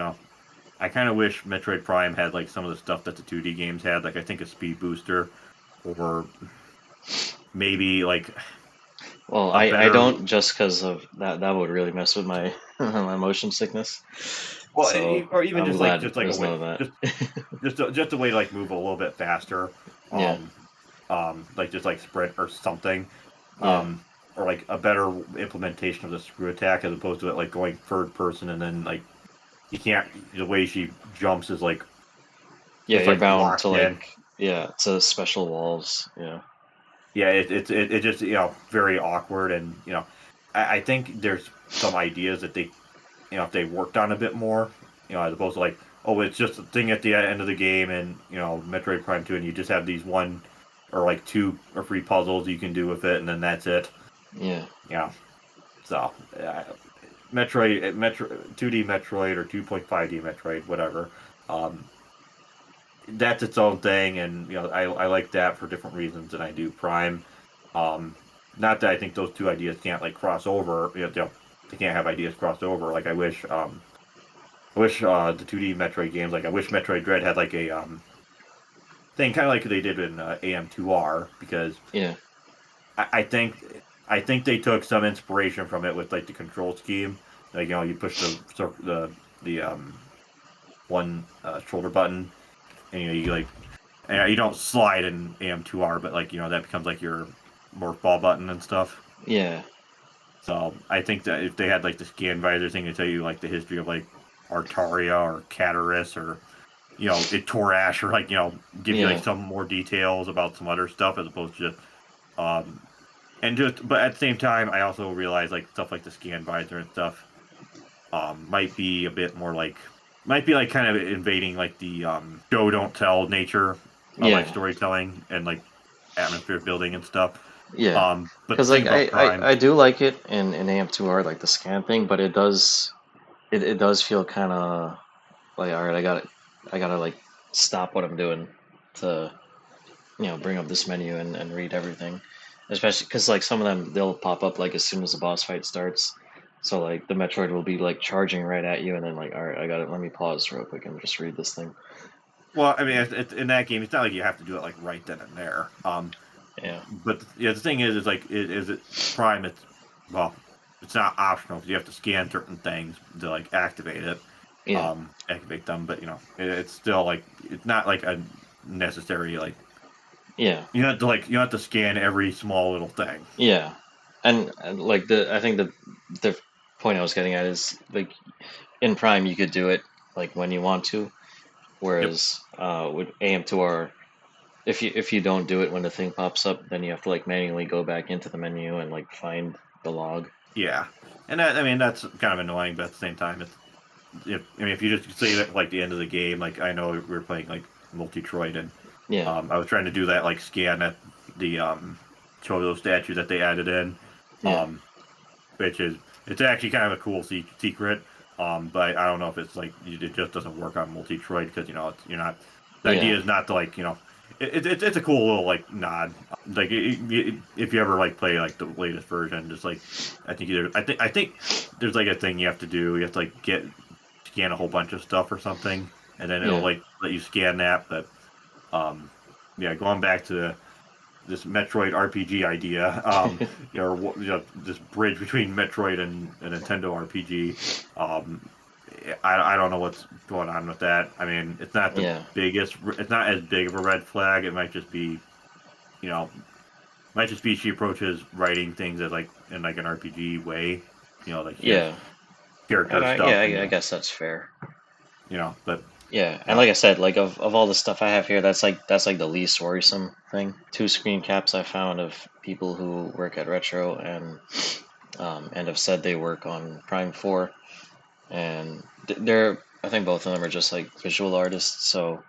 I kind of wish Metroid Prime had like some of the stuff that the 2D games had. Like I think a speed booster, or maybe like Well, a I better. don't, just because of that. That would really mess with my my motion sickness. Well, So or even I'm glad just like a there's none way, of that. just a way to like move a little bit faster, Yeah, um, like just like sprint or something, yeah, um, or like a better implementation of the screw attack as opposed to it like going third person and then like you can't the way she jumps is like yeah. it's You're like bound to locked like, in. yeah, to special walls. Yeah, Yeah, it just very awkward and I think there's some ideas that they if they worked on a bit more, as opposed to like, oh, it's just a thing at the end of the game, and Metroid Prime 2, and you just have these one or like two or three puzzles you can do with it, and then that's it. yeah, Yeah. So, Metro 2D Metroid or 2.5D Metroid, whatever. Um, that's its own thing, and I like that for different reasons than I do Prime. Um, not that I think those two ideas can't like cross over. They can't have ideas crossed over. Like I wish the 2D Metroid games, like I wish Metroid Dread had like a thing, kind of like they did in AM2R, because yeah, I think they took some inspiration from it with like the control scheme. Like you push the one shoulder button, and you like you don't slide in AM2R, but like that becomes like your morph ball button and stuff. yeah, So I think that if they had like the scan visor thing to tell you like the history of like Artaria or Cataris or it Torash or like give you like yeah, some more details about some other stuff as opposed to just and just but at the same time I also realize like stuff like the scan visor and stuff might be a bit more like might be like kind of invading like the show don't tell nature of like yeah, storytelling and like atmosphere building and stuff. yeah. But the Because thing like about Prime, I do like it in AM2R, like the scan thing, but it does feel kind of like, all right, I gotta like stop what I'm doing to bring up this menu and read everything, especially because like some of them they'll pop up like as soon as the boss fight starts. So like the Metroid will be like charging right at you, and then like, all right, I got to let me pause real quick and just read this thing. well, I mean, in that game, it's not like you have to do it like right then and there. Yeah, But yeah, the thing is like, is it Prime? It's well, it's not optional because you have to scan certain things to like activate it, yeah, activate them. But it's still like it's not like a necessary like yeah, you have to scan every small little thing. yeah. And like I think the point I was getting at is like in Prime you could do it like when you want to, Yep. whereas with AM2R, if you don't do it when the thing pops up, then you have to like manually go back into the menu and like find the log. Yeah, and I mean that's kind of annoying, but at the same time, I mean if you just save it like the end of the game, like I know we were playing like multi-troid and Yeah, I was trying to do that like scan at the Chozo statue that they added in, yeah, um, which is it's actually kind of a cool secret. But I don't know if it's like it just doesn't work on multi-troid because you're not. The yeah, idea is not to like it's a cool little like nod. Like if you ever like play like the latest version, just like I think there's like a thing you have to do. You have to like scan a whole bunch of stuff or something, and then it'll yeah, like let you scan that. But um, yeah, going back to this Metroid RPG idea, this bridge between Metroid and a Nintendo RPG. Um, I don't know what's going on with that. I mean, yeah, it's not as big of a red flag. It might just be, you know, might just be she approaches writing things as like in like an RPG way. Like she has yeah. character Yeah, stuff and I guess that's fair. but Yeah, and yeah, like I said, like of all the stuff I have here, that's like the least worrisome thing. Two screen caps I found of people who work at Retro and have said they work on Prime 4, and they're, I think both of them are just like visual artists, so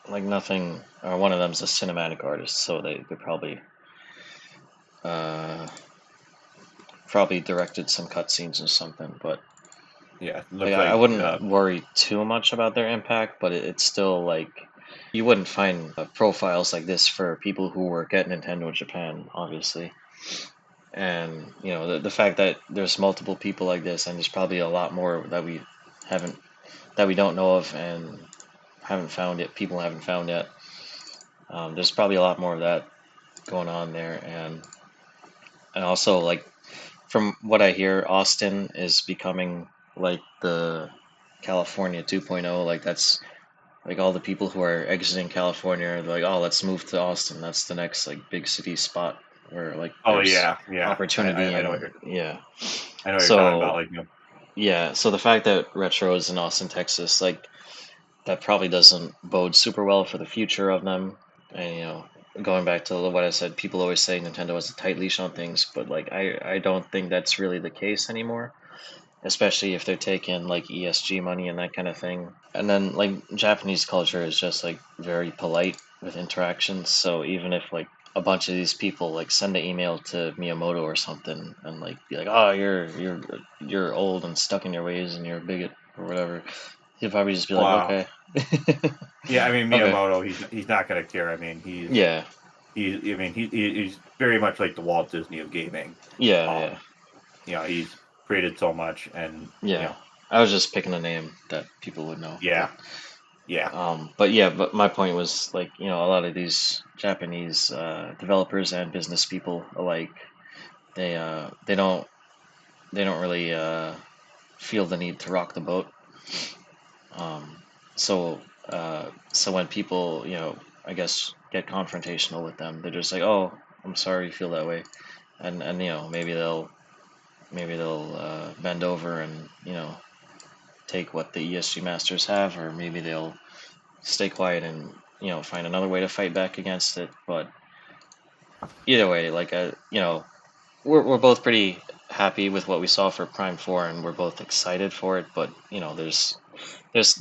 like nothing. Or one of them's a cinematic artist, so they uh, probably directed some cutscenes or something, but yeah, it like looks I like wouldn't worry too much about their impact, but it's still like you wouldn't find profiles like this for people who work at Nintendo Japan, obviously. and the fact that there's multiple people like this, and there's probably a lot more that haven't we don't know of and haven't found it. People haven't found yet. There's probably a lot more of that going on there, and also like from what I hear, Austin is becoming like the California 2.0. Like that's like all the people who are exiting California are like, oh, let's move to Austin. That's the next like big city spot where like Oh there's yeah, yeah. opportunity I know and yeah. I know what you're talking about. So Like yeah, so the fact that Retro is in Austin, Texas, like that probably doesn't bode super well for the future of them. And going back to what I said, people always say Nintendo has a tight leash on things, but like I don't think that's really the case anymore, especially if they're taking like ESG money and that kind of thing. And then like Japanese culture is just like very polite with interactions, so even if like a bunch of these people like send an email to Miyamoto or something and like be like, "Oh, you're old and stuck in your ways and you're a bigot or whatever," he'll probably just be like, wow. "Okay." Yeah, I mean Okay. Miyamoto, he's not gonna care. I mean Yeah. he's very much like the Walt Disney of gaming. Yeah, yeah. Um, he's created so much, and Yeah. I was just picking a name that people would know, yeah, yeah, but yeah, but my point was like, a lot of these Japanese developers and business people alike, they don't really feel the need to rock the boat. Um, so when people, I guess get confrontational with them, they're just like, "Oh, I'm sorry you feel that way," and maybe they'll bend over and take what the ESG masters have, or maybe they'll stay quiet and find another way to fight back against it. But either way, like we're both pretty happy with what we saw for Prime 4, and we're both excited for it. But there's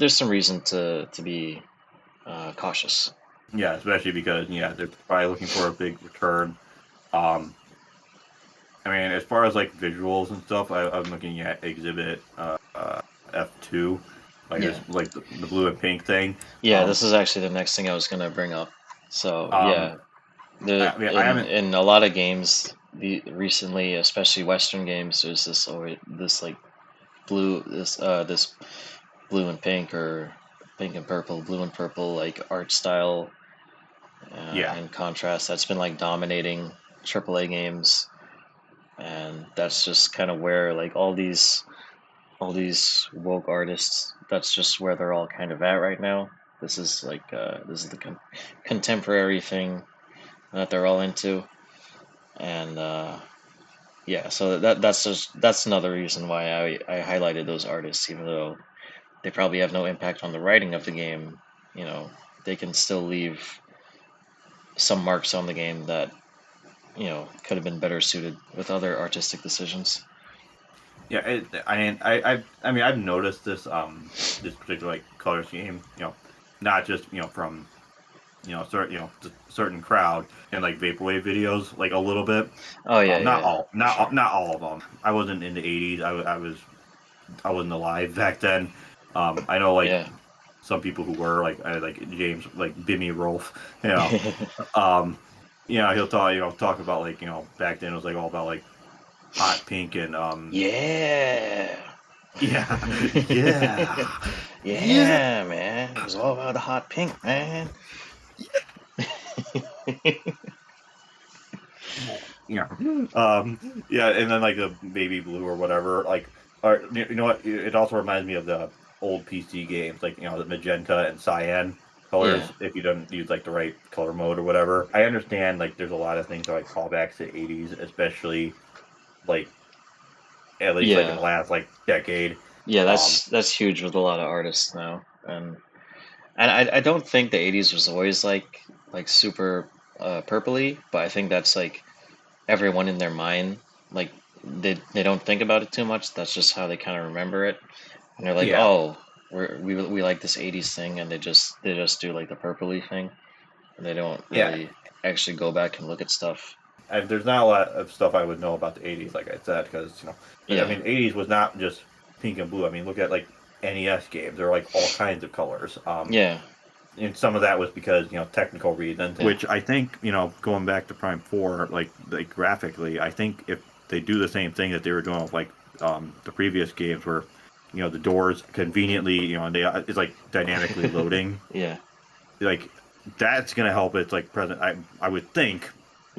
some reason to be cautious. yeah. Especially because they're probably looking for a big return. Um, I mean, as far as like visuals and stuff, I'm looking at Exhibit F2, like Yeah, this, like the blue and pink thing. yeah. Um, This is actually the next thing I was gonna bring up. So um, yeah, the I mean, I in haven't. in a lot of games, recently, especially Western games, there's this like this blue and pink, or pink and purple, blue and purple like art style Yeah, and contrast that's been like dominating AAA games, and that's just kind of where like all these woke artists, that's just where they're all kind of at right now. This is the contemporary thing that they're all into, and yeah, so that's another reason why I highlighted those artists, even though they probably have no impact on the writing of the game. You know, they can still leave some marks on the game that could have been better suited with other artistic decisions. yeah. I mean, I've noticed this particular like color scheme. Not just from the certain crowd and like vaporwave videos like a little bit. Oh yeah, Not yeah, all, for sure. not all of them. I wasn't in the '80s. I wasn't alive back then. I know like Yeah. some people who were like James, like Bimmy Rolfe. You know, um, he'll talk about like back then it was like all about like hot pink and Yeah. yeah, yeah, yeah. Yeah, man. It was all about the hot pink, man. Yeah. Yeah, and then like the baby blue or whatever, like, or you know what? It also reminds me of the old PC games, like the magenta and cyan Yeah. colors. If you don't use like the right color mode or whatever, I understand like there's a lot of things that like callbacks to '80s, especially like at least like in Yeah. the last like decade. Yeah, Um, that's huge with a lot of artists now. And I don't think the 80s was always like super purpley, but I think that's like everyone in their mind, like they don't think about it too much. That's just how they kind of remember it. And they're like, yeah, "Oh, we like this 80s thing," and they just do like the purpley thing. And they don't yeah. really actually go back and look at stuff. There's not a lot of stuff I would know about the '80s, like I said, because I Yeah. mean, '80s was not just pink and blue. I mean, look at like NES games; there are like all kinds of colors. Yeah. and some of that was because technical reasons, Yeah. which I think going back to Prime 4, like graphically, I think if they do the same thing that they were doing with like the previous games, where the doors conveniently they it's like dynamically loading, Yeah. like that's gonna help its like present. I would think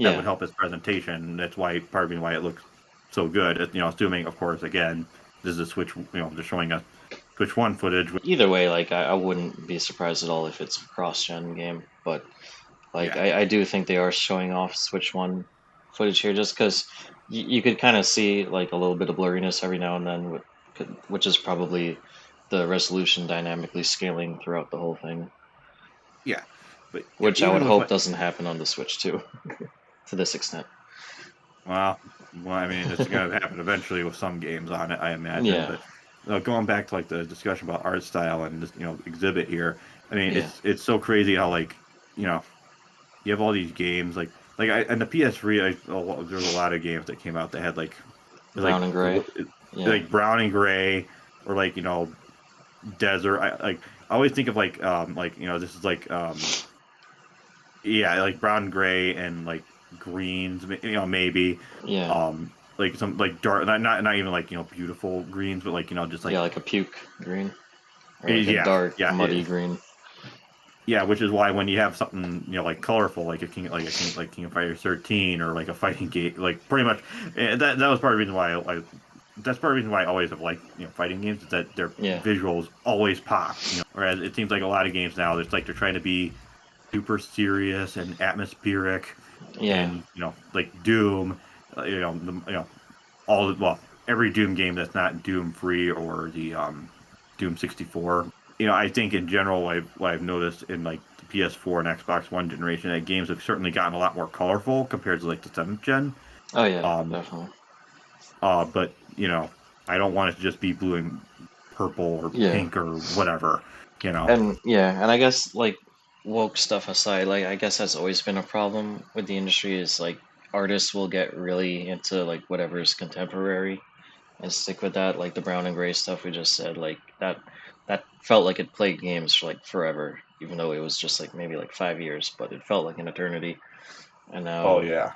that would Yeah. help its presentation. That's why part of why it looks so good. Assuming of course again this is a Switch. They're showing us Switch One footage. Either way, like I wouldn't be surprised at all if it's a cross-gen game, but like Yeah, I do think they are showing off Switch One footage here, just because you could kind of see like a little bit of blurriness every now and then, which is probably the resolution dynamically scaling throughout the whole thing, yeah, but which I would even with hope what doesn't happen on the Switch too, to this extent. well, I mean, it's going to happen eventually with some games on it, I imagine. Yeah, But going back to like the discussion about art style and this, exhibit here, I mean, yeah, it's so crazy how like you know you have all these games and the PS3, there's a lot of games that came out that had brown and gray. Yeah, like brown and gray or desert. I always think of this is yeah, like brown and gray and like greens, maybe. yeah, Like some like dark, not even like beautiful greens, but like just yeah, like a puke green or like a yeah, dark yeah, muddy green. yeah. Which is why when you have something like colorful, like King of Fighters 13 or like a fighting game, like pretty much that was part of the reason why that's part of the reason why I always have liked fighting games is that their Yeah, visuals always pop. Whereas it seems like a lot of games now, it's like they're trying to be super serious and atmospheric, yeah, and like Doom, all well every Doom game that's not Doom free or the Doom 64. I think in general, what I've noticed in like the PS4 and Xbox One generation, that games have certainly gotten a lot more colorful compared to like the seventh gen. oh yeah, Um, definitely. but I don't want it to just be blue and purple or Yeah. pink or whatever. You know. And yeah, and I guess like woke stuff aside, like I guess that's always been a problem with the industry is like artists will get really into like whatever's contemporary and stick with that. Like the brown and gray stuff we just said, like that felt like it played games for like forever, even though it was just like maybe like 5 years, but it felt like an eternity. And Oh now yeah.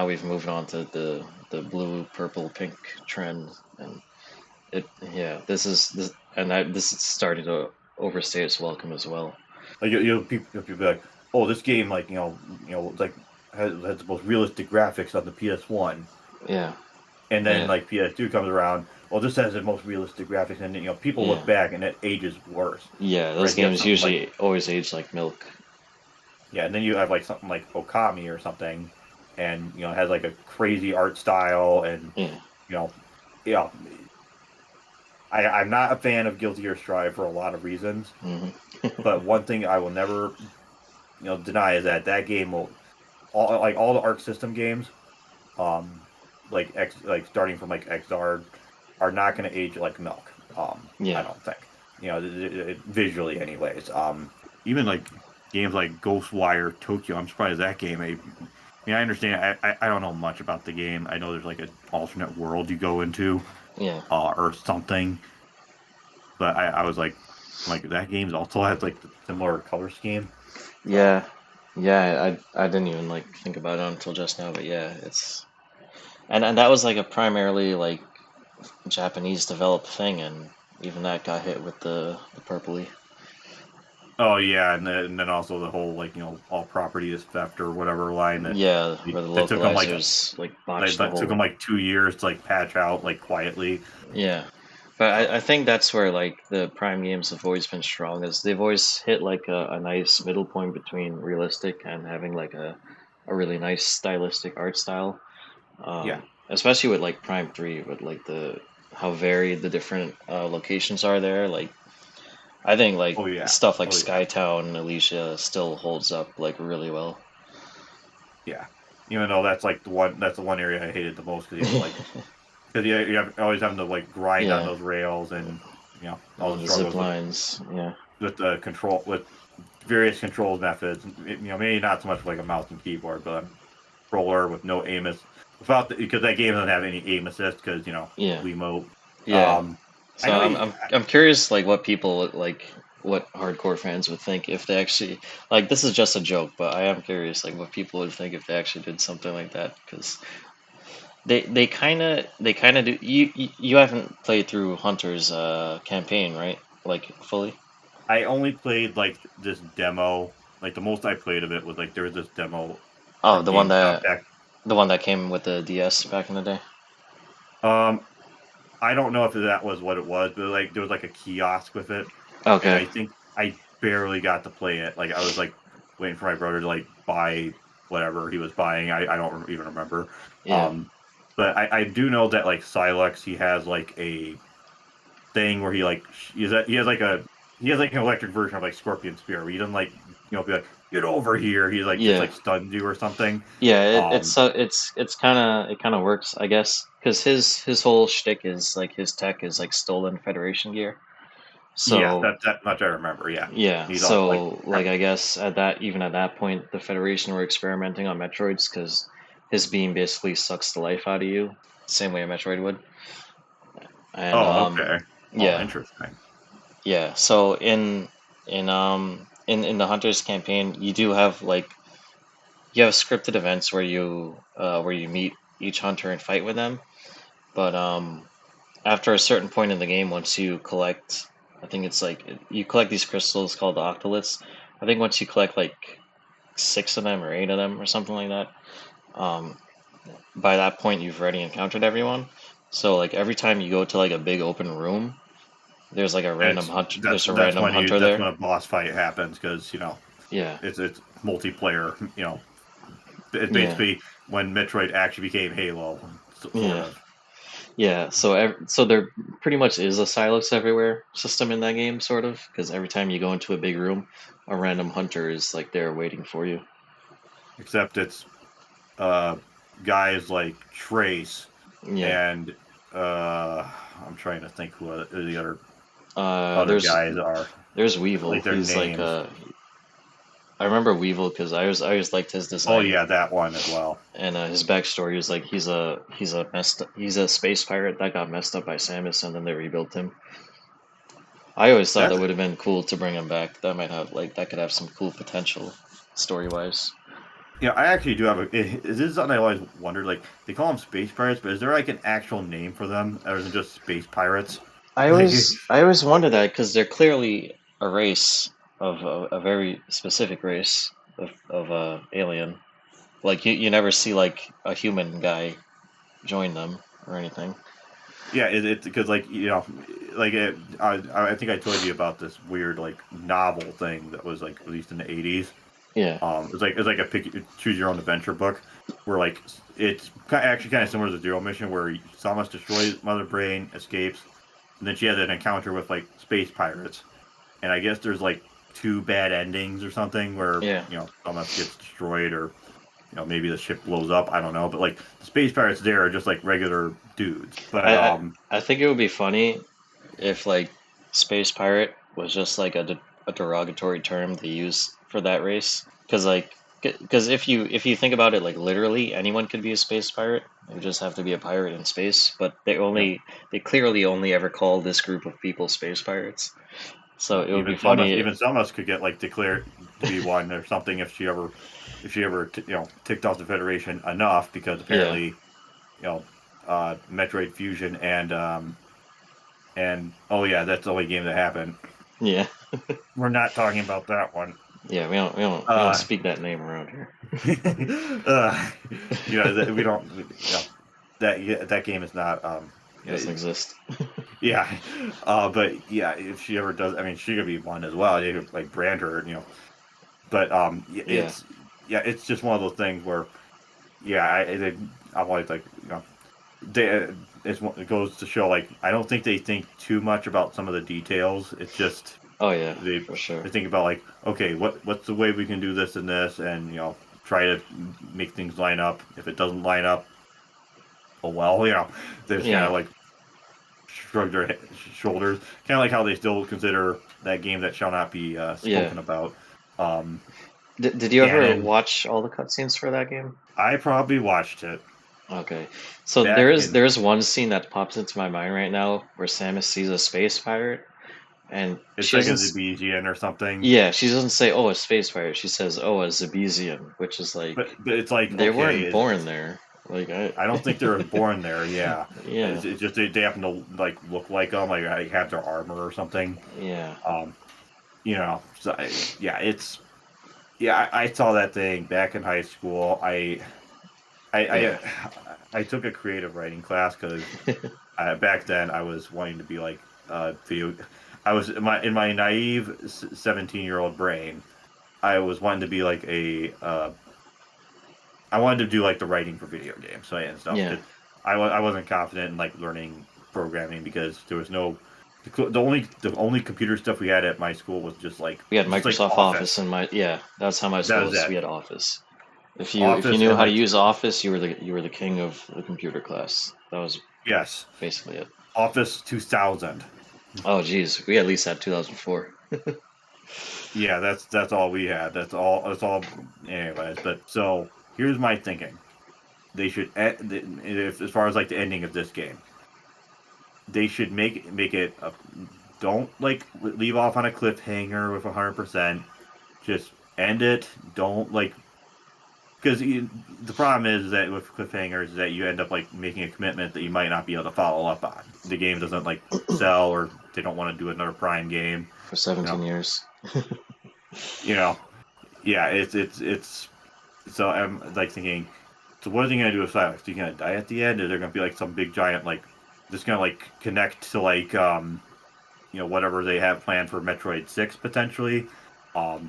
we've moved on to the blue, purple, pink trend, and it yeah, this and this is starting to overstay its welcome as well. Like you'll be like, oh, this game like has the most realistic graphics on the PS1, Yeah, and then yeah, like PS2 comes around, well, this has the most realistic graphics, and people look yeah, back and it ages worse. yeah. Those Whereas you have games something like usually always age like milk. yeah, and then you have like something like Okami or something, and it has like a crazy art style, and Yeah, you know, yeah, I'm not a fan of Guilty Gear Strive for a lot of reasons, hmm but one thing I will never deny is that game will all the Arc System games, um, like starting from like XR, are not going to age like milk. I yeah, don't think. Visually, anyways. Even like games like Ghostwire Tokyo, I'm surprised that game. I understand. I don't know much about the game. I know there's like an alternate world you go into, yeah, or something. But I was like that game's also has like the similar color scheme. So yeah, yeah. I didn't even like think about it until just now, but yeah, it's and that was like a primarily like Japanese developed thing, and even that got hit with the purpley. oh yeah, and then also the whole like all property is theft or whatever line Yeah, where the that took them localizers like botched the that took them whole. like 2 years to like patch out like quietly. Yeah, but So I think that's where like the Prime games have always been strong, is they've always hit like a nice middle point between realistic and having like a really nice stylistic art style. yeah, Especially with like Prime 3, with like the how varied the different locations are there. Like I think like oh yeah, stuff like oh yeah, Skytown, Alicia still holds up like really well. yeah. Even though that's the one area I hated the most because you have always having to like grind on Yeah, those rails and all the and the zip struggles lines. Yeah, with the control with various control methods. Maybe not so much like a mouse and keyboard, but a controller with no aim assist. Because that game doesn't have any aim assist because yeah, Wiimote. yeah. Um, I So know. I'm curious like what people like what hardcore fans would think if they actually like. This is just a joke, but I am curious, like what people would think if they actually did something like that, because they kind of do. You haven't played through Hunter's campaign, right? Like fully. I only played like this demo. Like the most I played of it was like there was this demo Oh, at GameStop back. the one that came with the DS back in the day. Um, I don't know if that was what it was, but like there was like a kiosk with it, and Okay. I think I barely got to play it. Like I was like waiting for my brother to like buy whatever he was buying. I don't even remember. Yeah. Um, but I do know that like Silex he has like a thing where he has like an electric version of like Scorpion Spear where he doesn't like be like get over here. He like just Yeah. like stuns you or something. Yeah. Um, It's kind of works, I guess, because his whole shtick is like his tech is like stolen Federation gear. yeah, So that much I remember. Yeah, yeah. he's all like. So like I guess even at that point, the Federation were experimenting on Metroids because his beam basically sucks the life out of you, same way a Metroid would. And Oh, okay. Oh, yeah. interesting. Yeah, so in the Hunters campaign, you do have like you have scripted events where you meet each hunter and fight with them. But after a certain point in the game, once you collect, I think it's like you collect these crystals called the Octoliths. I think once you collect like six of them or eight of them or something like that, um, by that point you've already encountered everyone. So like every time you go to like a big open room, there's like a random It's hunter. There's a random hunter that's there. when a boss fight happens because Yeah, it's multiplayer. It's yeah. basically when Metroid actually became Halo, sort Yeah, of. yeah. So there pretty much is a Silex everywhere system in that game, sort of, because every time you go into a big room, a random hunter is like there waiting for you. Except it's uh guys like Trace Yeah. and I'm trying to think who the Uh, other there's guys are. there's Weevil. Like their He's like names. I remember Weevil because I always liked his Oh design yeah, that one as well. and his backstory is like he's a space pirate that got messed up by Samus and then they rebuilt him. I always thought That's that would have been cool to bring him back. That might have like that could have some cool potential story wise. I actually do have this is something I always wondered. Like they call them space pirates, but is there like an actual name for them, or is it just space pirates? Like, I always wonder that because they're clearly a race of a very specific race of alien. Like you never see like a human guy join them or anything. yeah, it's because like like I think I told you about this weird like novel thing that was like released in the '80s. Yeah, It's like a choose your own adventure book where like actually kind of similar to the Zero Mission where Samus destroys Mother Brain, escapes, and then she has an encounter with like space pirates. And I guess there's like two bad endings or something where yeah. Samus gets destroyed or maybe the ship blows up. I don't know, but like the space pirates there are just like regular dudes. But I I think it would be funny if like space pirate was just like a derogatory term they use for that race. Because if you think about it like literally, anyone could be a space pirate. You just have to be a pirate in space. But you know, they clearly only ever call this group of people space pirates. So it would be funny. Even Samus could get like declared to be one or something if she ever ticked off the Federation enough because Yeah, apparently Metroid Fusion and oh yeah, that's the only game that happened. yeah, We're not talking about that one. yeah. We don't Uh, speak that name around here. uh, we don't. That game is not. It doesn't exist. Yeah, but yeah, if she ever does, I mean, she could be one as well. You could like brand her, But Yeah, it's just one of those things where yeah, I'm always like they, it goes to show like I don't think they think too much about some of the details. It's just oh yeah, they for sure. they think about like okay, what's the way we can do this and this, and try to make things line up. If it doesn't line up, oh well, they just kind of Yeah, like shrug their shoulders, kind of like how they still consider that game that shall not be yeah. spoken about um, Did you ever canon. watch all the cutscenes for that game? I probably watched it Okay, so back in. there is one scene that pops into my mind right now where Samus sees a space pirate, and It's she like a doesn't. Zabizian or something. Yeah, she doesn't say, "Oh, a space pirate." She says, "Oh, a Zabizian," which is like But it's like, they okay, weren't born there. Like I, I don't think they were born there. Yeah, yeah, it's just they happen to like look like them, like have their armor or something. yeah, Um, so yeah, I saw that thing back in high school. I yeah, I took a creative writing class because back then I was wanting to be like video. I was in my naive 17-year-old brain. I was wanting to be like I wanted to do like the writing for video games, so and stuff. yeah. Because I wasn't confident in like learning programming because there was no the only computer stuff we had at my school was We had just like Microsoft Office Office. in my yeah. That's how my That school was was. We it. had Office. If you Office knew and how to like use Office, you were the king of the computer class. That was yes, basically it. Office 2000. Oh, geez, we at least had 2004. Yeah, that's all we had. That's all. Anyways, but so here's my thinking. They should if as far as like the ending of this game, they should make it don't like leave off on a cliffhanger with 100%. Just end it. Don't like because the problem is that with cliffhangers is that you end up like making a commitment that you might not be able to follow up on. The game doesn't like sell, or they don't want to do another Prime game. For You know, 17 years. you know, yeah. It's so I'm like thinking. So what are they gonna do with Silex? Is he gonna die at the end? Or they're gonna be like some big giant like just gonna like connect to like whatever they have planned for Metroid 6 potentially.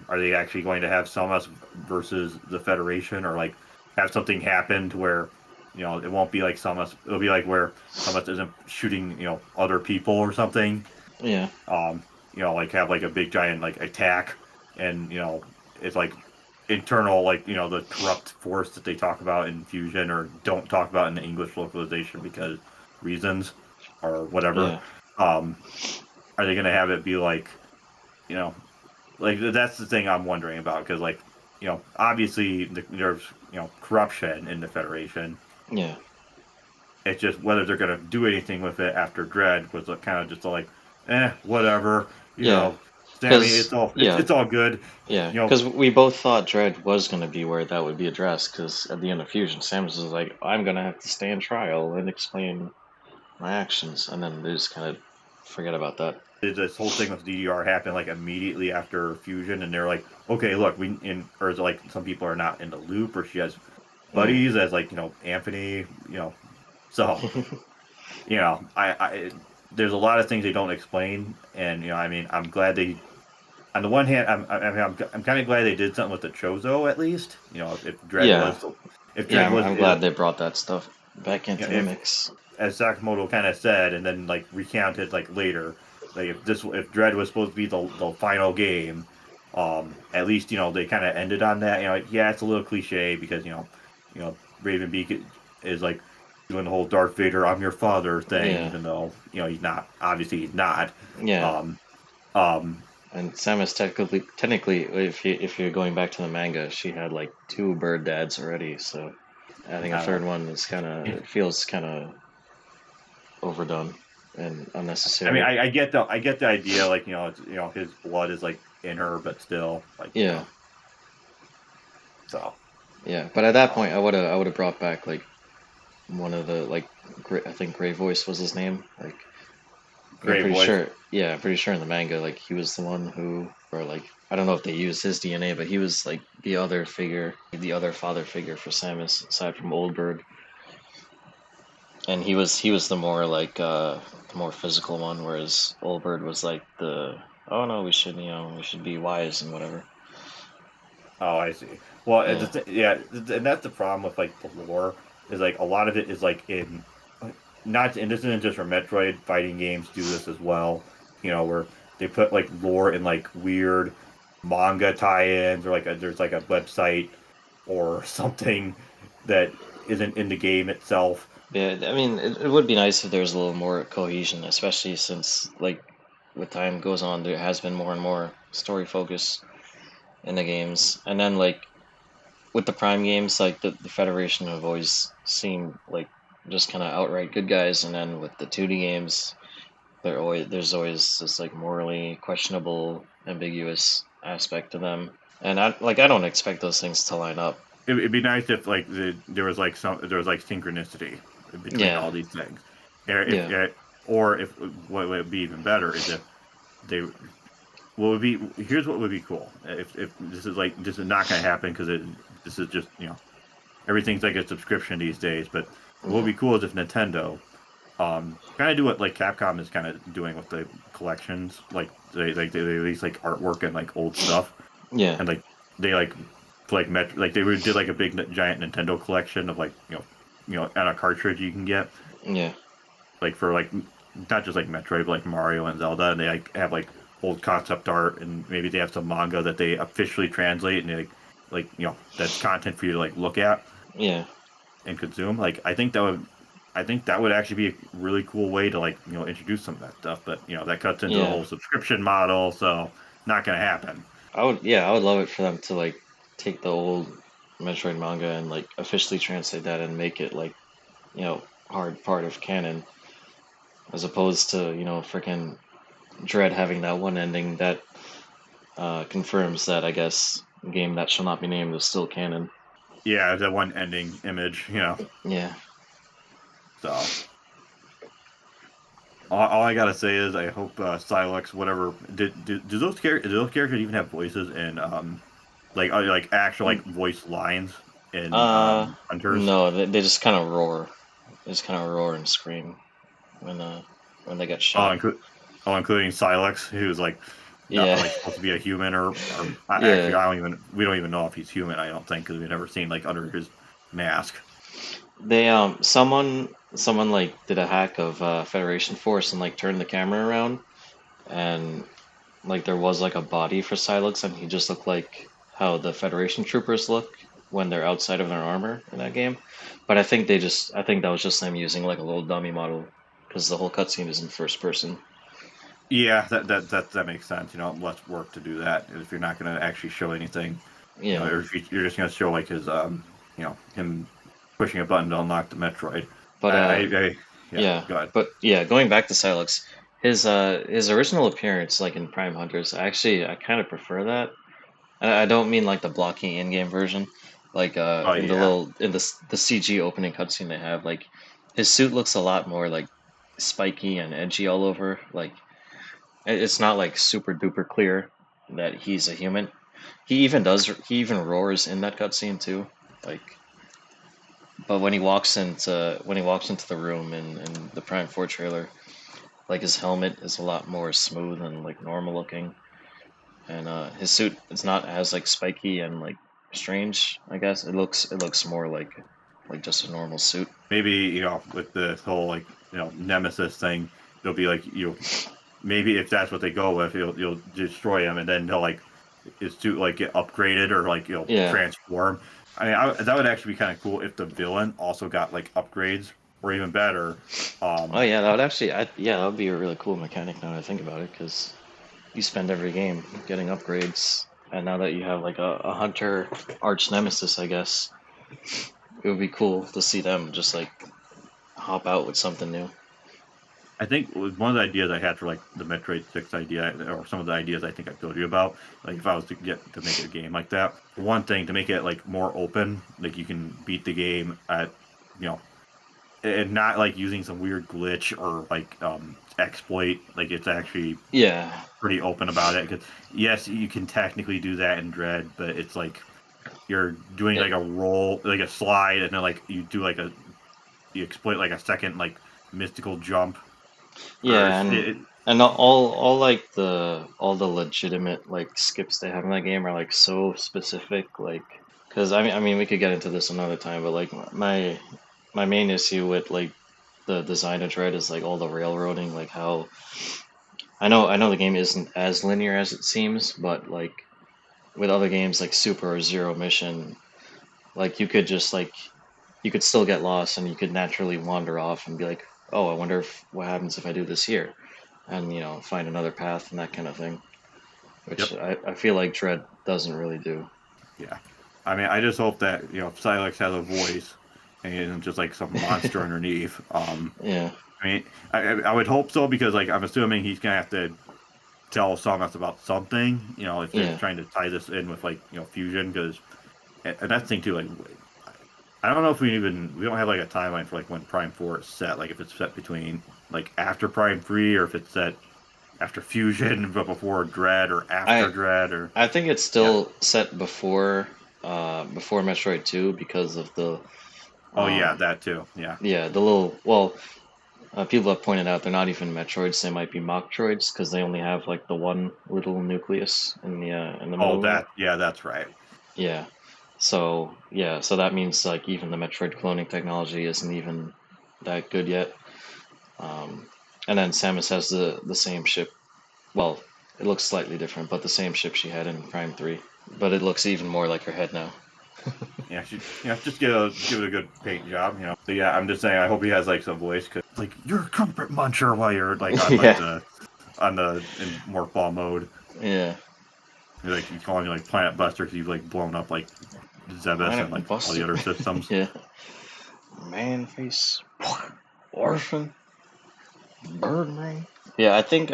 Are they actually going to have Samus versus the Federation, or like have something happen to where it won't be like Samus? It'll be like where Samus isn't shooting other people or something. Yeah, Um, like have like a big giant like attack, and it's like internal like the corrupt force that they talk about in Fusion or don't talk about in the English localization because reasons or whatever. yeah, Um, are they going to have it be you know, that's the thing I'm wondering about because obviously there's corruption in the Federation. yeah, It's just whether they're going to do anything with it after Dread was kind of just like, whatever, yeah. Sammy, Because it's all good, yeah, you know. because we both thought Dread was gonna be where that would be addressed. Because at the end of Fusion, Samus is like, "I'm gonna have to stand trial and explain my actions," and then they just kind of forget about that. This whole thing with DDR happened like immediately after Fusion, and they're like, okay, look, or is it like some people are not in the loop, or she has Yeah, buddies as like Anthony, so I there's a lot of things they don't explain, and I mean, I'm glad they. On the one hand, I'm kind of glad they did something with the Chozo at least. If Dread yeah, was, if yeah. Dread I'm, was, I'm glad they brought that stuff back into the if mix. as Sakamoto kind of said, and then like recounted like later, like if Dread was supposed to be the final game, at least they kind of ended on that. Yeah, it's a little cliche because Ravenbeak is like doing the whole Darth Vader "I'm your father" thing, Yeah, even though he's not. Obviously, he's not. yeah. Um, um, And Samus technically, if you're going back to the manga, she had like two bird dads already. So adding a I third don't one is kind of know. it feels kind of overdone and I mean, unnecessary. I get the idea, like his blood is like in her, but still, like Yeah, so. yeah. But at that Um, point, I would have brought back like one of the like I think Gray Voice was his name. Like I'm Great pretty voice. sure. Yeah, I'm pretty sure in the manga, like he was the one who, or like I don't know if they used his DNA, but he was like the other figure, the other father figure for Samus aside from Old Bird. And he was the more physical one, whereas Olbert was like the oh no, we should be wise and whatever. Oh, I see. Well, Yeah, yeah, and that's the problem with like the lore is like a lot of it is like in not and this isn't just for Metroid fighting games do this as well. Where they put like lore in like weird manga tie-ins or like there's like a website or something that isn't in the game itself. yeah. I mean, it would be nice if there was a little more cohesion, especially since like with time goes on, there has been more and more story focus in the games, and then like with the Prime games, like the Federation have always seemed like just kind of outright good guys, and then with the 2D games, there's always this like morally questionable, ambiguous aspect to them, and I don't expect those things to line up. It'd be nice if like there was like synchronicity between Yeah, all these things, yeah, or if what would be even better is if they what would be here's what would be cool if this is not going to happen because this is just everything's like a subscription these days. But what would hmm be cool is if Nintendo kind of do what like Capcom is kind of doing with the collections, like they release like artwork and like old stuff, yeah, and like they like like they did like a big giant Nintendo collection of like on a cartridge you can get yeah, like for like not just like Metroid, but like Mario and Zelda, and they like have like old concept art, and maybe they have some manga that they officially translate, and they like that's content for you to like look at yeah, and consume. Like I think that would actually be a really cool way to like introduce some of that stuff. But that cuts into the yeah. whole subscription model, so not gonna happen. I would love it for them to like take the old Metroid manga and like officially translate that and make it like you know hard part of canon, as opposed to freaking Dread having that one ending that confirms that I guess game that shall not be named is still canon. Yeah, that one ending image, Yeah. So all I gotta say is I hope Silex, whatever, do those characters even have voices and like actual like voice lines in Uh, Hunters? no, they just kind of roar. They just kind of roar and scream when when they get Oh, shot. including Silex, who's like not Yeah. like supposed to be a human, or actually Yeah. we don't even know if he's human. I don't think because we've never seen like under his mask. They someone like did a hack of Federation Force and like turned the camera around and like there was like a body for Silex and he just looked like how the Federation troopers look when they're outside of their armor in that game. But I think that was just them using like a little dummy model because the whole cutscene is in first person. Yeah, that makes sense. Less work to do that if you're not going to actually show anything. Yeah. Or if you're just going to show like his him pushing a button to unlock the Metroid. But Yeah, yeah, go ahead. but yeah, going back to Silex, his original appearance like in Prime Hunters, I kind of prefer that. I don't mean like the blocky in-game version, like Oh in the yeah, little in the CG opening cutscene they have, like his suit looks a lot more like spiky and edgy all over. Like it's not like super duper clear that he's a human. He even roars in that cutscene too. Like but when he walks into the room in the Prime 4 trailer, like his helmet is a lot more smooth and like normal looking, and his suit is not as like spiky and like strange. I guess it looks more like just a normal suit. maybe with the whole like Nemesis thing, it'll be like maybe if that's what they go with, you'll destroy him, and then he'll like his suit like get upgraded or like Yeah. transform. I mean, that would actually be kind of cool if the villain also got like upgrades, or even better. Oh Um, yeah, that would actually yeah that would be a really cool mechanic now that I think about it because you spend every game getting upgrades, and now that you have like a hunter arch nemesis, I guess it would be cool to see them just like hop out with something new. I think one of the ideas I had for like the Metroid 6 idea, or some of the ideas I think I told you about, like if I was to get to make a game like that, for one thing, to make it like more open, like you can beat the game at, you know, and not like using some weird glitch or like exploit. Like it's actually Yeah, pretty open about it. Because yes, you can technically do that in Dread, but it's like you're doing it, like a roll, like a slide, and then like you exploit like a second like mystical jump or yeah, and all the legitimate like skips they have in that game are like so specific. Like, because I mean we could get into this another time, but like my main issue with like the design of Dread is like all the railroading, like how I know the game isn't as linear as it seems, but like with other games like Super or Zero Mission, like you could still get lost and you could naturally wander off and be like, oh, I wonder if what happens if I do this here, and find another path and that kind of thing, which yep, I feel like Dread doesn't really do. yeah. I mean, I just hope that Silex has a voice and he isn't just like some monster underneath. Yeah, I mean, I would hope so because like I'm assuming he's gonna have to tell us about something. You know, if they're Yeah, trying to tie this in with like fusion because and that's the thing too. Like I don't know if we don't have like a timeline for like when Prime 4 is set. Like if it's set between like after Prime 3 or if it's set after Fusion but before Dread or after I Dread or I think it's yeah. still set before Metroid 2 because of the Oh yeah, um that too. Yeah. yeah, the little, well, people have pointed out they're not even Metroids, they might be Mocktroids because they only have like the one little nucleus in the Oh middle of it. that yeah, that's right. Yeah. So yeah, so that means like even the Metroid cloning technology isn't even that good yet. Um, and then Samus has the same ship. Well, it looks slightly different, but the same ship she had in Prime 3. But it looks even more like her head now. Yeah, she just give it a good paint job. But yeah, I'm just saying I hope he has like some voice because like you're a comfort muncher while you're like on like Yeah, the in morph ball mode. yeah. Like he's calling you like Planet Buster because you've like blown up like Zebes and Planet like all the Buster. other systems. Yeah. Man face. Orphan. Birdman. Yeah, I think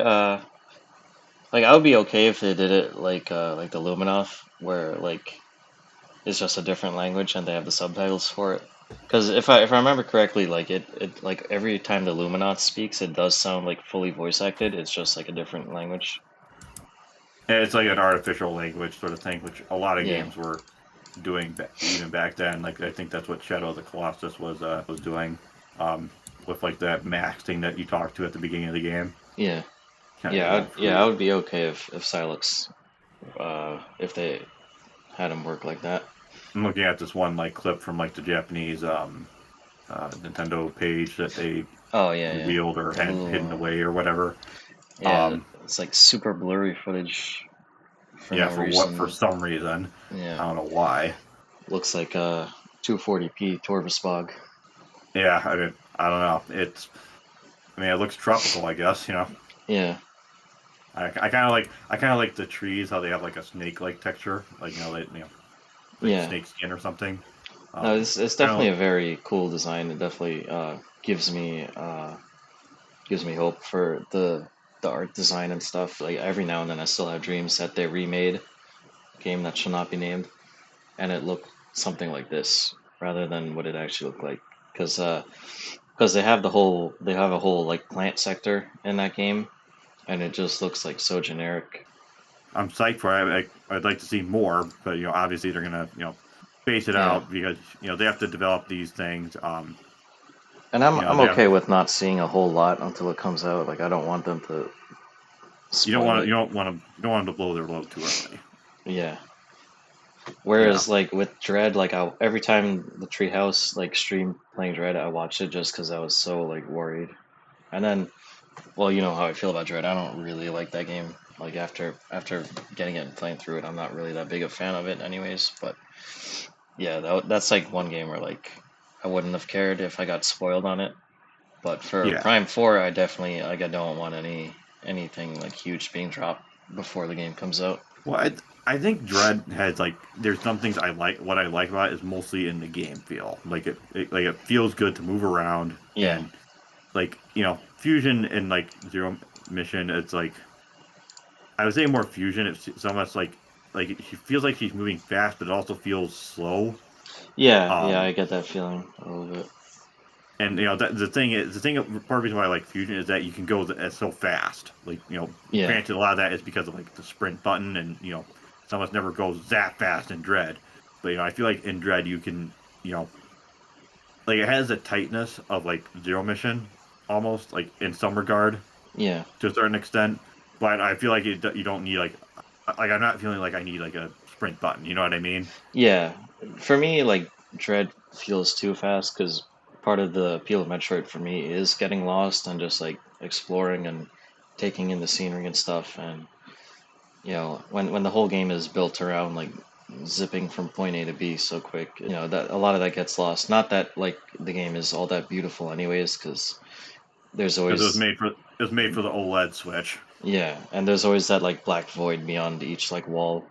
like I would be okay if they did it like the Luminoff, where like it's just a different language and they have the subtitles for it. Because if I remember correctly, like it like every time the Luminaut speaks, it does sound like fully voice acted. It's just like a different language. And it's like an artificial language sort of thing, which a lot of Yeah, games were doing even back then. Like I think that's what Shadow of the Colossus was doing, um, with like that max thing that you talked to at the beginning of the game, yeah, kind of going yeah. I through. would be okay if Silex, if they had him work like that. I'm looking at this one like clip from like the Japanese Nintendo page that they Oh yeah, yeah. revealed or The had hidden little away or whatever. yeah, Um, it's like super blurry footage for yeah, no for reason. some reason, Yeah, I don't know why. looks like 240p Torvasbog. Yeah, I don't know. I mean, it looks tropical, I guess. Yeah, I kind of like the trees how they have like a snake like texture, like like yeah. snake skin or something. No, Um, it's kind definitely of a very cool design. It definitely gives me hope for the art design and stuff. Like every now and then, I still have dreams that they remade a game that shall not be named, and it looked something like this rather than what it actually looked like. Because they have a whole like plant sector in that game, and it just looks like so generic. I'm psyched for it. I'd like to see more, but obviously they're gonna base it Yeah, out because they have to develop these things. and I'm They have okay with not seeing a whole lot until it comes out. Like I don't want them to spoil it. you don't want them to blow their load too early. Yeah. Yeah. Whereas like with Dread, like every time the Treehouse like stream playing Dread, I watched it just because I was so like worried. And then, well, you know how I feel about Dread. I don't really like that game. Like after getting it and playing through it, I'm not really that big a fan of it, anyways. But yeah, that's like one game where like I wouldn't have cared if I got spoiled on it. But for Yeah. Prime 4, I definitely like I don't want anything like huge being dropped before the game comes out. Well, I think Dread has like there's some things I like. What I like about it is mostly in the game feel. Like it feels good to move around Yeah, and like Fusion and like Zero Mission. It's like I would say more Fusion. It's so much like she feels like she's moving fast, but it also feels slow. yeah, Um, I get that feeling a little bit. and the thing part of the reason why I like Fusion is that you can go so fast. Like Yeah, granted, a lot of that is because of like the sprint button, and some of us never goes that fast in Dread. But I feel like in Dread you can you know like it has the tightness of like Zero Mission almost like in some regard yeah. to a certain extent. But I feel like you don't need like I'm not feeling like I need like a sprint button. You know what I mean? Yeah, for me, like Dread feels too fast because part of the appeal of Metroid for me is getting lost and just like exploring and taking in the scenery and stuff. And when the whole game is built around like zipping from point A to B so quick, that a lot of that gets lost. Not that like the game is all that beautiful, anyways, because there's Because always it was made for the OLED Switch. yeah, and there's always that like black void beyond each like wall.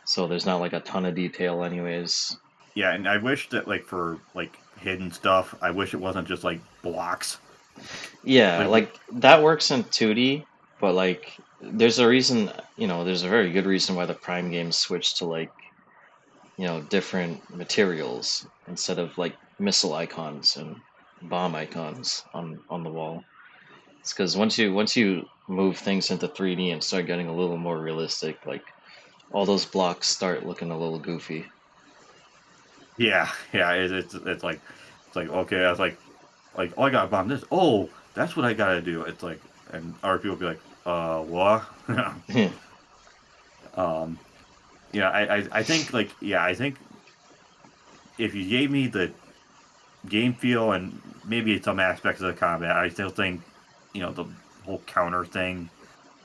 So there's not like a ton of detail, anyways. Yeah, and I wish that like for like hidden stuff, I wish it wasn't just like blocks. Yeah, Like, like that works in 2D, but like there's a reason, there's a very good reason why the Prime games switched to like, different materials instead of like missile icons and bomb icons on the wall. It's because once you move things into 3D and start getting a little more realistic, like all those blocks start looking a little goofy. yeah, yeah, it's like okay, I was like, oh, I got to bomb this. Oh, that's what I gotta do. It's like, and other people be like, what? um, yeah, I think like, yeah, I think if you gave me the game feel and maybe some aspects of the combat, I still think, the whole counter thing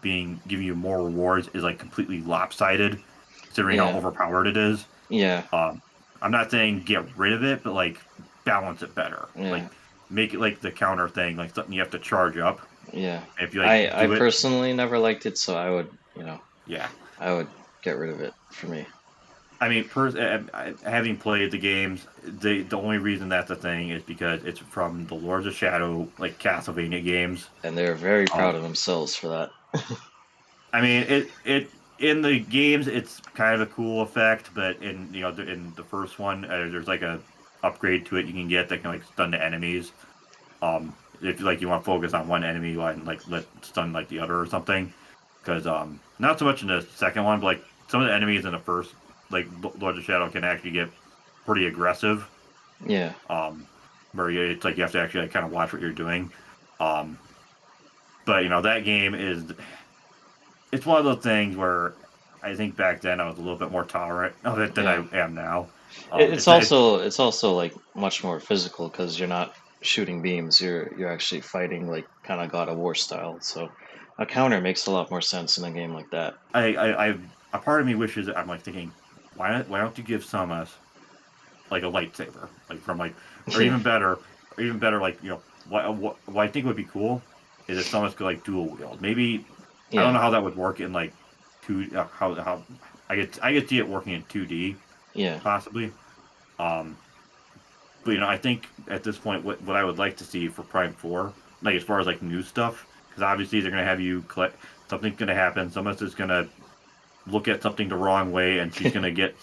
being giving you more rewards is like completely lopsided, considering how Yeah, overpowered it is. yeah, Um, I'm not saying get rid of it, but like balance it better. yeah, Like make it like the counter thing, like something you have to charge up. yeah. If you like I do it, personally never liked it, so I would, yeah. I would get rid of it for me. I mean, having played the games, the only reason that's a thing is because it's from the Lords of Shadow, like Castlevania games. And they're very proud Um, of themselves for that. I mean, it in the games it's kind of a cool effect, but in the first one, there's like a upgrade to it you can get that can like stun the enemies. If like you want to focus on one enemy, you want like let stun like the other or something. Because not so much in the second one, but like some of the enemies in the first, like Lord of Shadow, can actually get pretty aggressive. Yeah, Um, where it's like you have to actually like, kind of watch what you're doing. Um, but that game is it's one of those things where I think back then I was a little bit more tolerant of it than yeah. I am now. It's It's also like much more physical because you're not shooting beams. You're actually fighting like kind of God of War style. So a counter makes a lot more sense in a game like that. I a part of me wishes I'm like thinking why don't you give Samus like a lightsaber like from like or Yeah, even better like what I think would be cool is if Samus could like dual wield. Maybe I don't yeah, know how that would work in like two how I could see it working in 2D yeah, possibly. Um, but I think at this point, what I would like to see for Prime 4, like as far as like new stuff, because obviously they're gonna have you collect something's gonna happen. Someone is gonna look at something the wrong way, and she's gonna get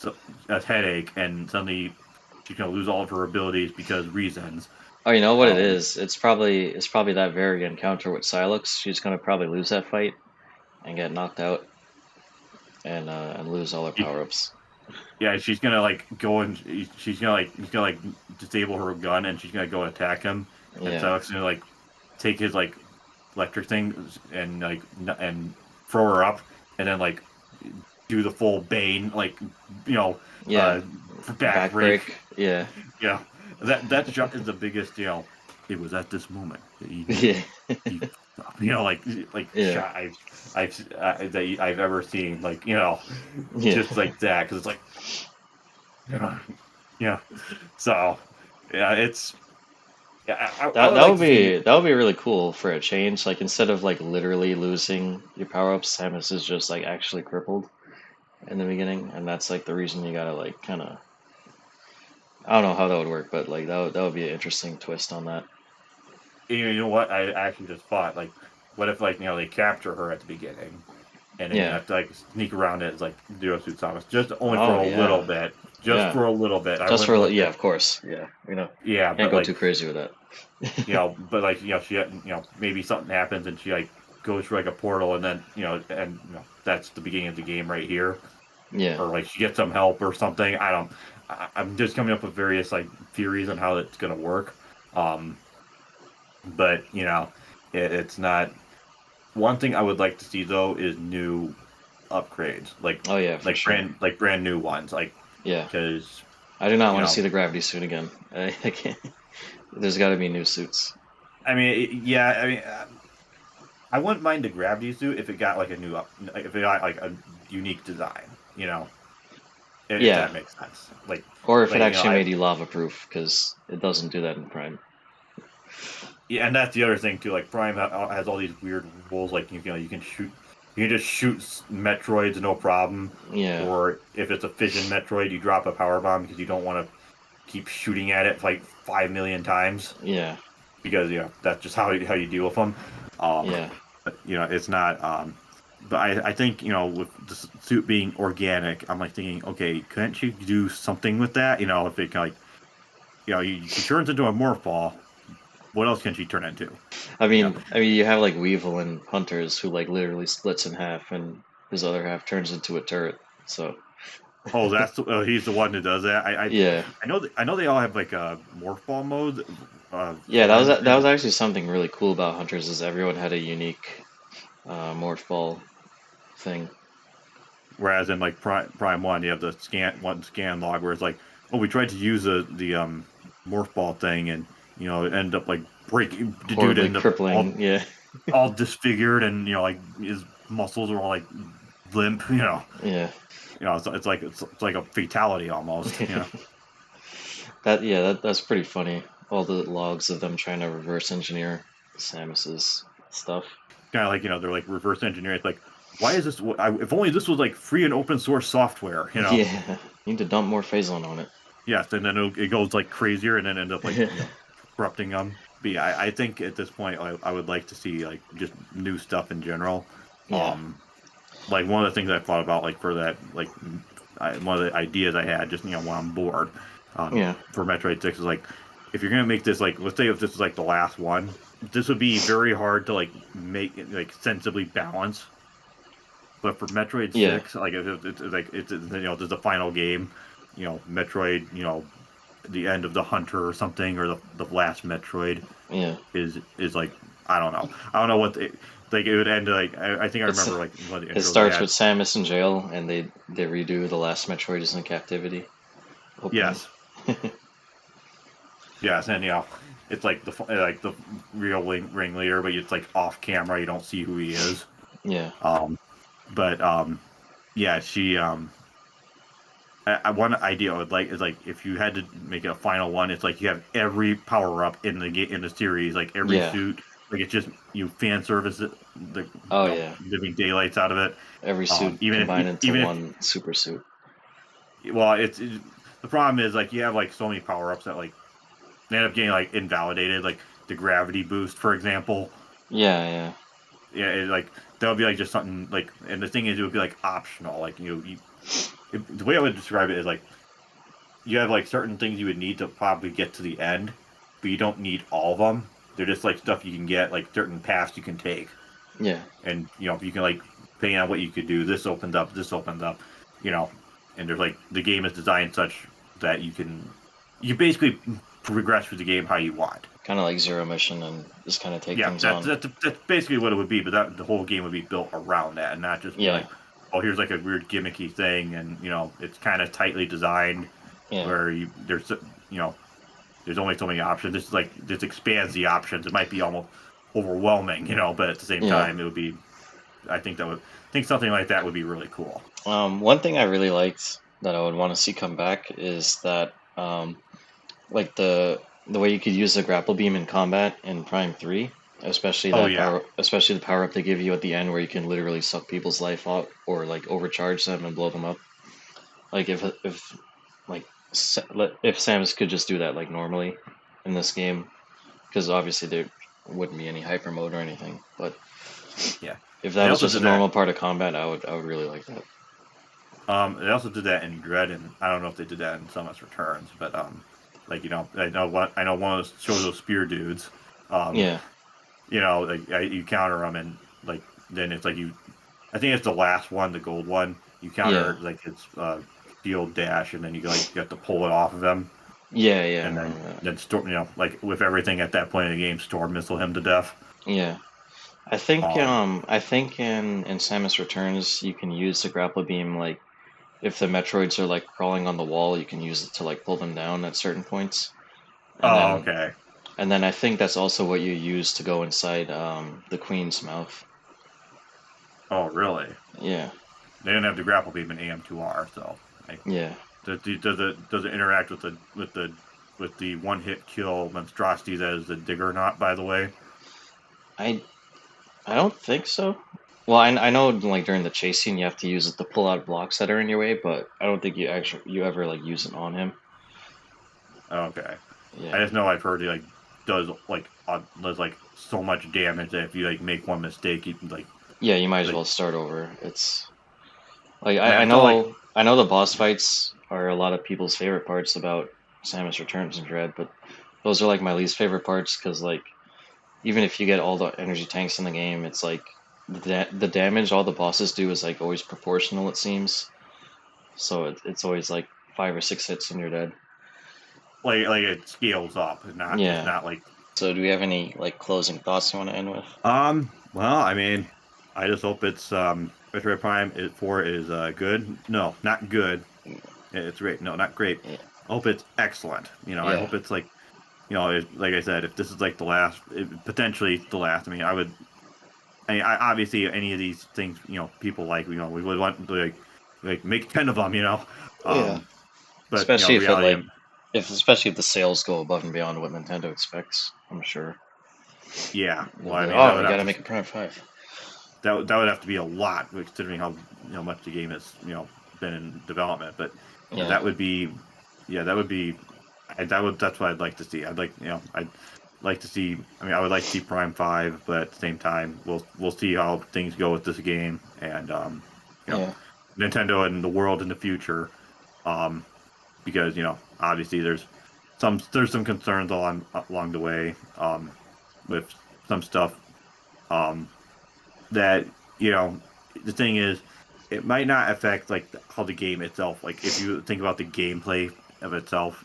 a headache, and suddenly she's gonna lose all of her abilities because reasons. Oh, you know what it Um, is? It's probably that very encounter with Silux. She's gonna probably lose that fight and get knocked out and lose all her she, power ups. yeah, she's gonna like go and she's gonna like he's gonna like disable her gun, and she's gonna go attack him, and Yeah, so it's gonna like take his like electric thing and like and throw her up, and then like do the full Bane, like you know, yeah, uh, backbreak. backbreak. Yeah, Yeah, that shot is the biggest. It was at this moment that he knew yeah, he, like yeah, shot that I've ever seen. Like yeah. just like that because it's like yeah, yeah. So yeah, it's yeah. I That would that like would to see. be that would be really cool for a change. Like instead of like literally losing your power ups, Samus is just like actually crippled in the beginning, and that's like the reason you gotta like kind of. I don't know how that would work, but like that would be an interesting twist on that. You know what? I actually just thought like, what if like they capture her at the beginning and then you Yeah. have to like sneak around it as like Zero Suit Thomas, just only for Oh a little yeah. bit, just Yeah. for a little bit. I Just wouldn't for let yeah, it. of course. Yeah. Yeah, Can't but go too like crazy with that. but like she maybe something happens and she like goes through like a portal and then and that's the beginning of the game right here, Yeah. or like she gets some help or something. I don't. I'm just coming up with various like theories on how it's gonna work. Um, but it's not. One thing I would like to see though is new upgrades, Oh yeah, for sure. like brand new ones, like Yeah. because I do not you want to see know, the gravity suit again. I can't. There's got to be new suits. I mean, yeah, I mean, I wouldn't mind the gravity suit if it got like a new up, like, if it got like a unique design, if Yeah. that makes sense. Or if it Like actually I made you lava proof, because it doesn't do that in Prime. yeah, and that's the other thing too. Like Prime has all these weird rules, like you can just shoot Metroids no problem, Yeah. or if it's a fission Metroid, you drop a power bomb because you don't want to keep shooting at it like 5 million times. Yeah. because that's just how you deal with them. Um, Yeah. but, it's not. But I think with the suit being organic, I'm like thinking, okay, couldn't you do something with that? If it can, like she turns into a morph ball. What else can she turn into? You know, I mean, you have like Weevil and Hunters who like literally splits in half, and his other half turns into a turret. So oh, he's the one that does that. yeah, I know they all have like a morph ball mode. yeah, From what I that was understand, actually something really cool about Hunters is everyone had a unique morph ball thing. whereas in like Prime One, you have the scan log where it's like, oh, we tried to use the morph ball thing, and it ended up like breaking. The dude Horribly ended up crippling. Yeah, all disfigured, and like his muscles are all like limp. yeah. It's like a fatality almost. That's pretty funny. All the logs of them trying to reverse engineer Samus's stuff. Kind of like they're like reverse engineering. It's like, why is this? If only this was like free and open source software. Yeah, need to dump more Phazon on it. Yes, and then it goes like crazier, and then end up like corrupting them. But yeah, I think at this point, I would like to see like just new stuff in general. Yeah, Um, like one of the things I thought about, like for that, like one of the ideas I had, just while I'm bored, yeah, for Metroid Six is like, if you're gonna make this like, let's say if this is like the last one, this would be very hard to like make it like sensibly balance. But for Metroid yeah, Six, like it's like this is the final game, Metroid, the end of the Hunter or something, or the last Metroid yeah. is like, I don't know what like it would end like, I think I It's remember like one of the it intros they starts had. with Samus in jail, and they redo the last Metroid is in captivity opening. Yes, yes, and it's like the real ringleader, but it's like off camera, you don't see who he is. Yeah, Um, but yeah, she one idea I would like is like if you had to make it a final one, it's like you have every power up in the series, like every yeah. suit, like it's just you fan service it, the Oh yeah. living daylights out of it. Every suit Even combined if into one super suit. well, the problem is like you have like so many power ups that like they end up getting like invalidated, like the gravity boost, for example. Yeah, yeah, Yeah, like that would be like just something like, and the thing is, it would be like optional, like the way I would describe it is like you have like certain things you would need to probably get to the end, but you don't need all of them. They're just like stuff you can get, like certain paths you can take, yeah, and you can like depending on what you could do. This opens up, you know, and there's like the game is designed such that you basically progress through the game how you want. kind of like Zero Mission, and just kind of take Yeah, things that's on. that's that's basically what it would be, but the whole game would be built around that, and not just be Yeah, like, oh, here's like a weird gimmicky thing, and it's kind of tightly designed yeah, where you know there's only so many options. This expands the options. It might be almost overwhelming, but at the same yeah. time, it would be. I think something like that would be really cool. One thing I really liked that I would want to see come back is that like the way you could use the grapple beam in combat in Prime 3, Oh yeah, especially the power up they give you at the end where you can literally suck people's life out or like overcharge them and blow them up. Like if like if Samus could just do that like normally in this game, because obviously there wouldn't be any hyper mode or anything, but yeah. if They that was also just a did that. normal part of combat, I would really like that. They also did that in Dread, and I don't know if they did that in Summons Returns, but like I know one of those shows those spear dudes. Um, Yeah, like you counter them, and like then it's like I think it's the last one, the gold one. You yeah, counter like its shield dash, and then you have to pull it off of them, yeah. I and remember that. then storm. Like with everything at that point in the game, storm missile him to death. Yeah. Um, I think in Samus Returns you can use the grapple beam like if the Metroids are like crawling on the wall, you can use it to like pull them down at certain points. And oh, then okay. I think that's also what you use to go inside the Queen's mouth. Oh, really? Yeah. They didn't have the grapple beam in AM2R, so like, Yeah. does it interact with the one hit kill monstrosity that is the digger not? By the way. I I don't think so. Well, I know like during the chase scene you have to use it to pull out blocks that are in your way, but I don't think you ever like use it on him. Okay. I Yeah. just know I've heard like does like so much damage that if you like make one mistake, you can Yeah, you might as like well start over. It's like and I I feel like know the boss fights are a lot of people's favorite parts about Samus Returns and Dread, but those are like my least favorite parts because like even if you get all the energy tanks in the game, it's like the damage all the bosses do is like always proportional, it seems. So it's always like 5 or 6 hits and you're dead. it scales up. It's Yeah. not like So do we have any like closing thoughts you want to end with? well, I mean, I just hope it's Metroid Prime 4 is good. No, not good. It's great. No, not great. Yeah. I hope it's excellent. I Yeah. hope it's like like I said, if this is like the last, potentially the last. Obviously any of these things, people like, we would want to like make 10 of them, Yeah. um, but Especially if it reality, like if especially if the sales go above and beyond what Nintendo expects, I'm sure. yeah. Well, They'll be I like, mean, that oh, would we have gotta to make a Prime 5. that would have to be a lot considering how much the game has been in development. But Yeah. that would be, yeah, that would be, that's what I'd like to see. I'd like to see. I mean, I would like to see Prime 5, but at the same time, we'll see how things go with this game and you know Yeah. Nintendo and the world in the future. Um, because obviously there's some concerns along the way with some stuff um, that the thing is it might not affect like how the game itself, like if you think about the gameplay of itself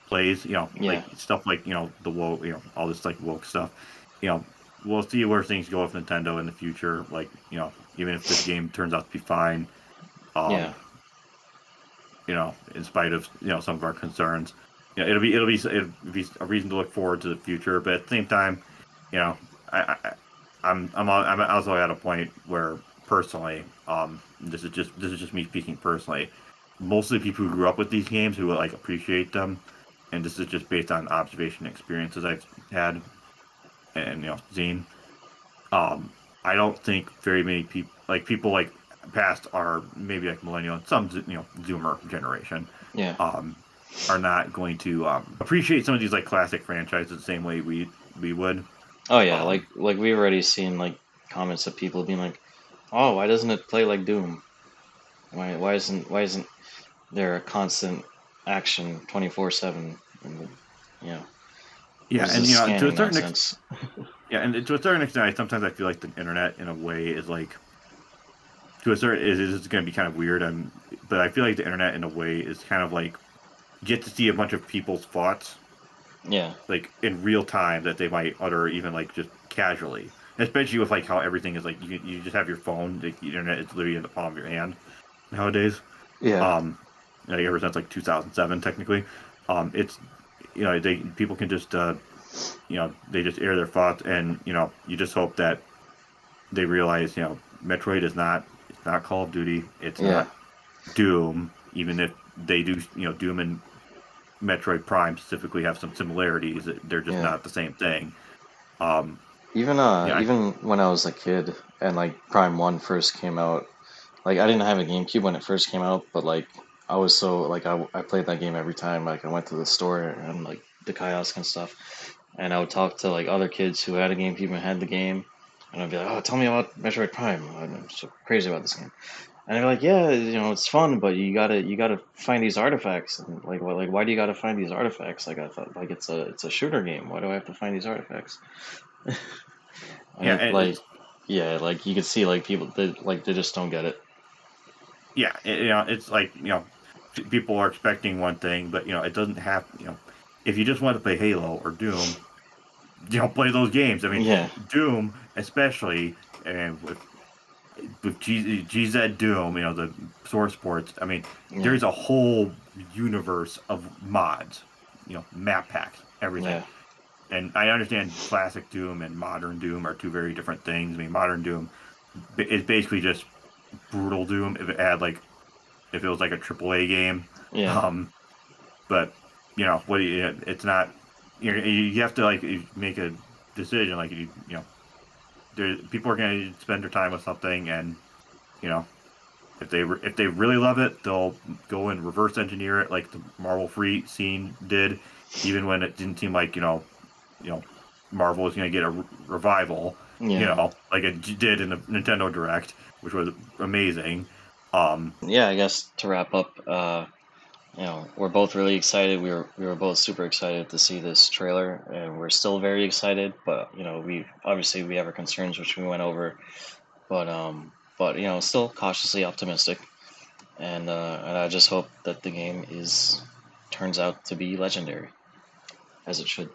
plays, Yeah. like stuff like the woke, all this like woke stuff, you know we'll see where things go with Nintendo in the future, like even if this game turns out to be fine, Yeah. um in spite of some of our concerns. It'll be a reason to look forward to the future. But at the same time, you know, I I'm also at a point where personally, this is just me speaking personally. Most of the people who grew up with these games who like appreciate them, and this is just based on observation experiences I've had and seen. Um, I don't think very many people like past are maybe like millennial and some Zoomer generation Yeah. um, are not going to appreciate some of these like classic franchises the same way we would. Oh yeah, Um, like we've already seen like comments of people being like, "Oh, why doesn't it play like Doom? Why isn't there a constant action 24/7?" And you know, yeah, where's and this to a scanning certain nonsense? to a certain extent, sometimes I feel like the internet in a way is like to a certain is going to be kind of weird. But I feel like the internet in a way is kind of like get to see a bunch of people's thoughts Yeah. like in real time that they might utter even like just casually, especially with like how everything is like you just have your phone, the internet is literally in the palm of your hand nowadays. Yeah. um ever since like 2007 technically. It's they people can just they just air their thoughts, and you just hope that they realize Metroid is not, it's not Call of Duty, it's Yeah. not Doom, even if they do Doom and Metroid Prime specifically have some similarities, they're just Yeah. not the same thing. Um, yeah, Even when I was a kid and like Prime 1 first came out, like I didn't have a GameCube when it first came out, but like I was so like I played that game every time like I went to the store and like the kiosk and stuff, and I would talk to like other kids who had a GameCube and had the game, and I'd be like, "Oh, tell me about Metroid Prime. I'm so crazy about this game." And they're like, "Yeah, it's fun, but you gotta find these artifacts." And like, why do you gotta find these artifacts? Like I thought, like it's a shooter game. Why do I have to find these artifacts? And yeah, it and like, it's yeah, like you could see like people they just don't get it. yeah, it's like people are expecting one thing, but it doesn't have if you just want to play Halo or Doom, play those games. I mean, Yeah, Doom especially, and with GZ Doom, the source ports. I mean, yeah, there's a whole universe of mods, map packs, everything. yeah, And I understand classic Doom and modern Doom are two very different things. I mean, modern Doom is basically just brutal Doom if it was like a AAA game. yeah, Um, but what do it's not. You have to like make a decision. Like people are going to spend their time with something, and you know, if they really love it, they'll go and reverse engineer it like the Marvel Free scene did, even when it didn't seem like you know, Marvel is going to get a revival, you Yeah. know, like it did in the Nintendo Direct, which was amazing. Yeah, I guess to wrap up, we're both really excited. We were both super excited to see this trailer, and we're still very excited. But we have our concerns, which we went over. But still cautiously optimistic, and I just hope that the game is turns out to be legendary, as it should.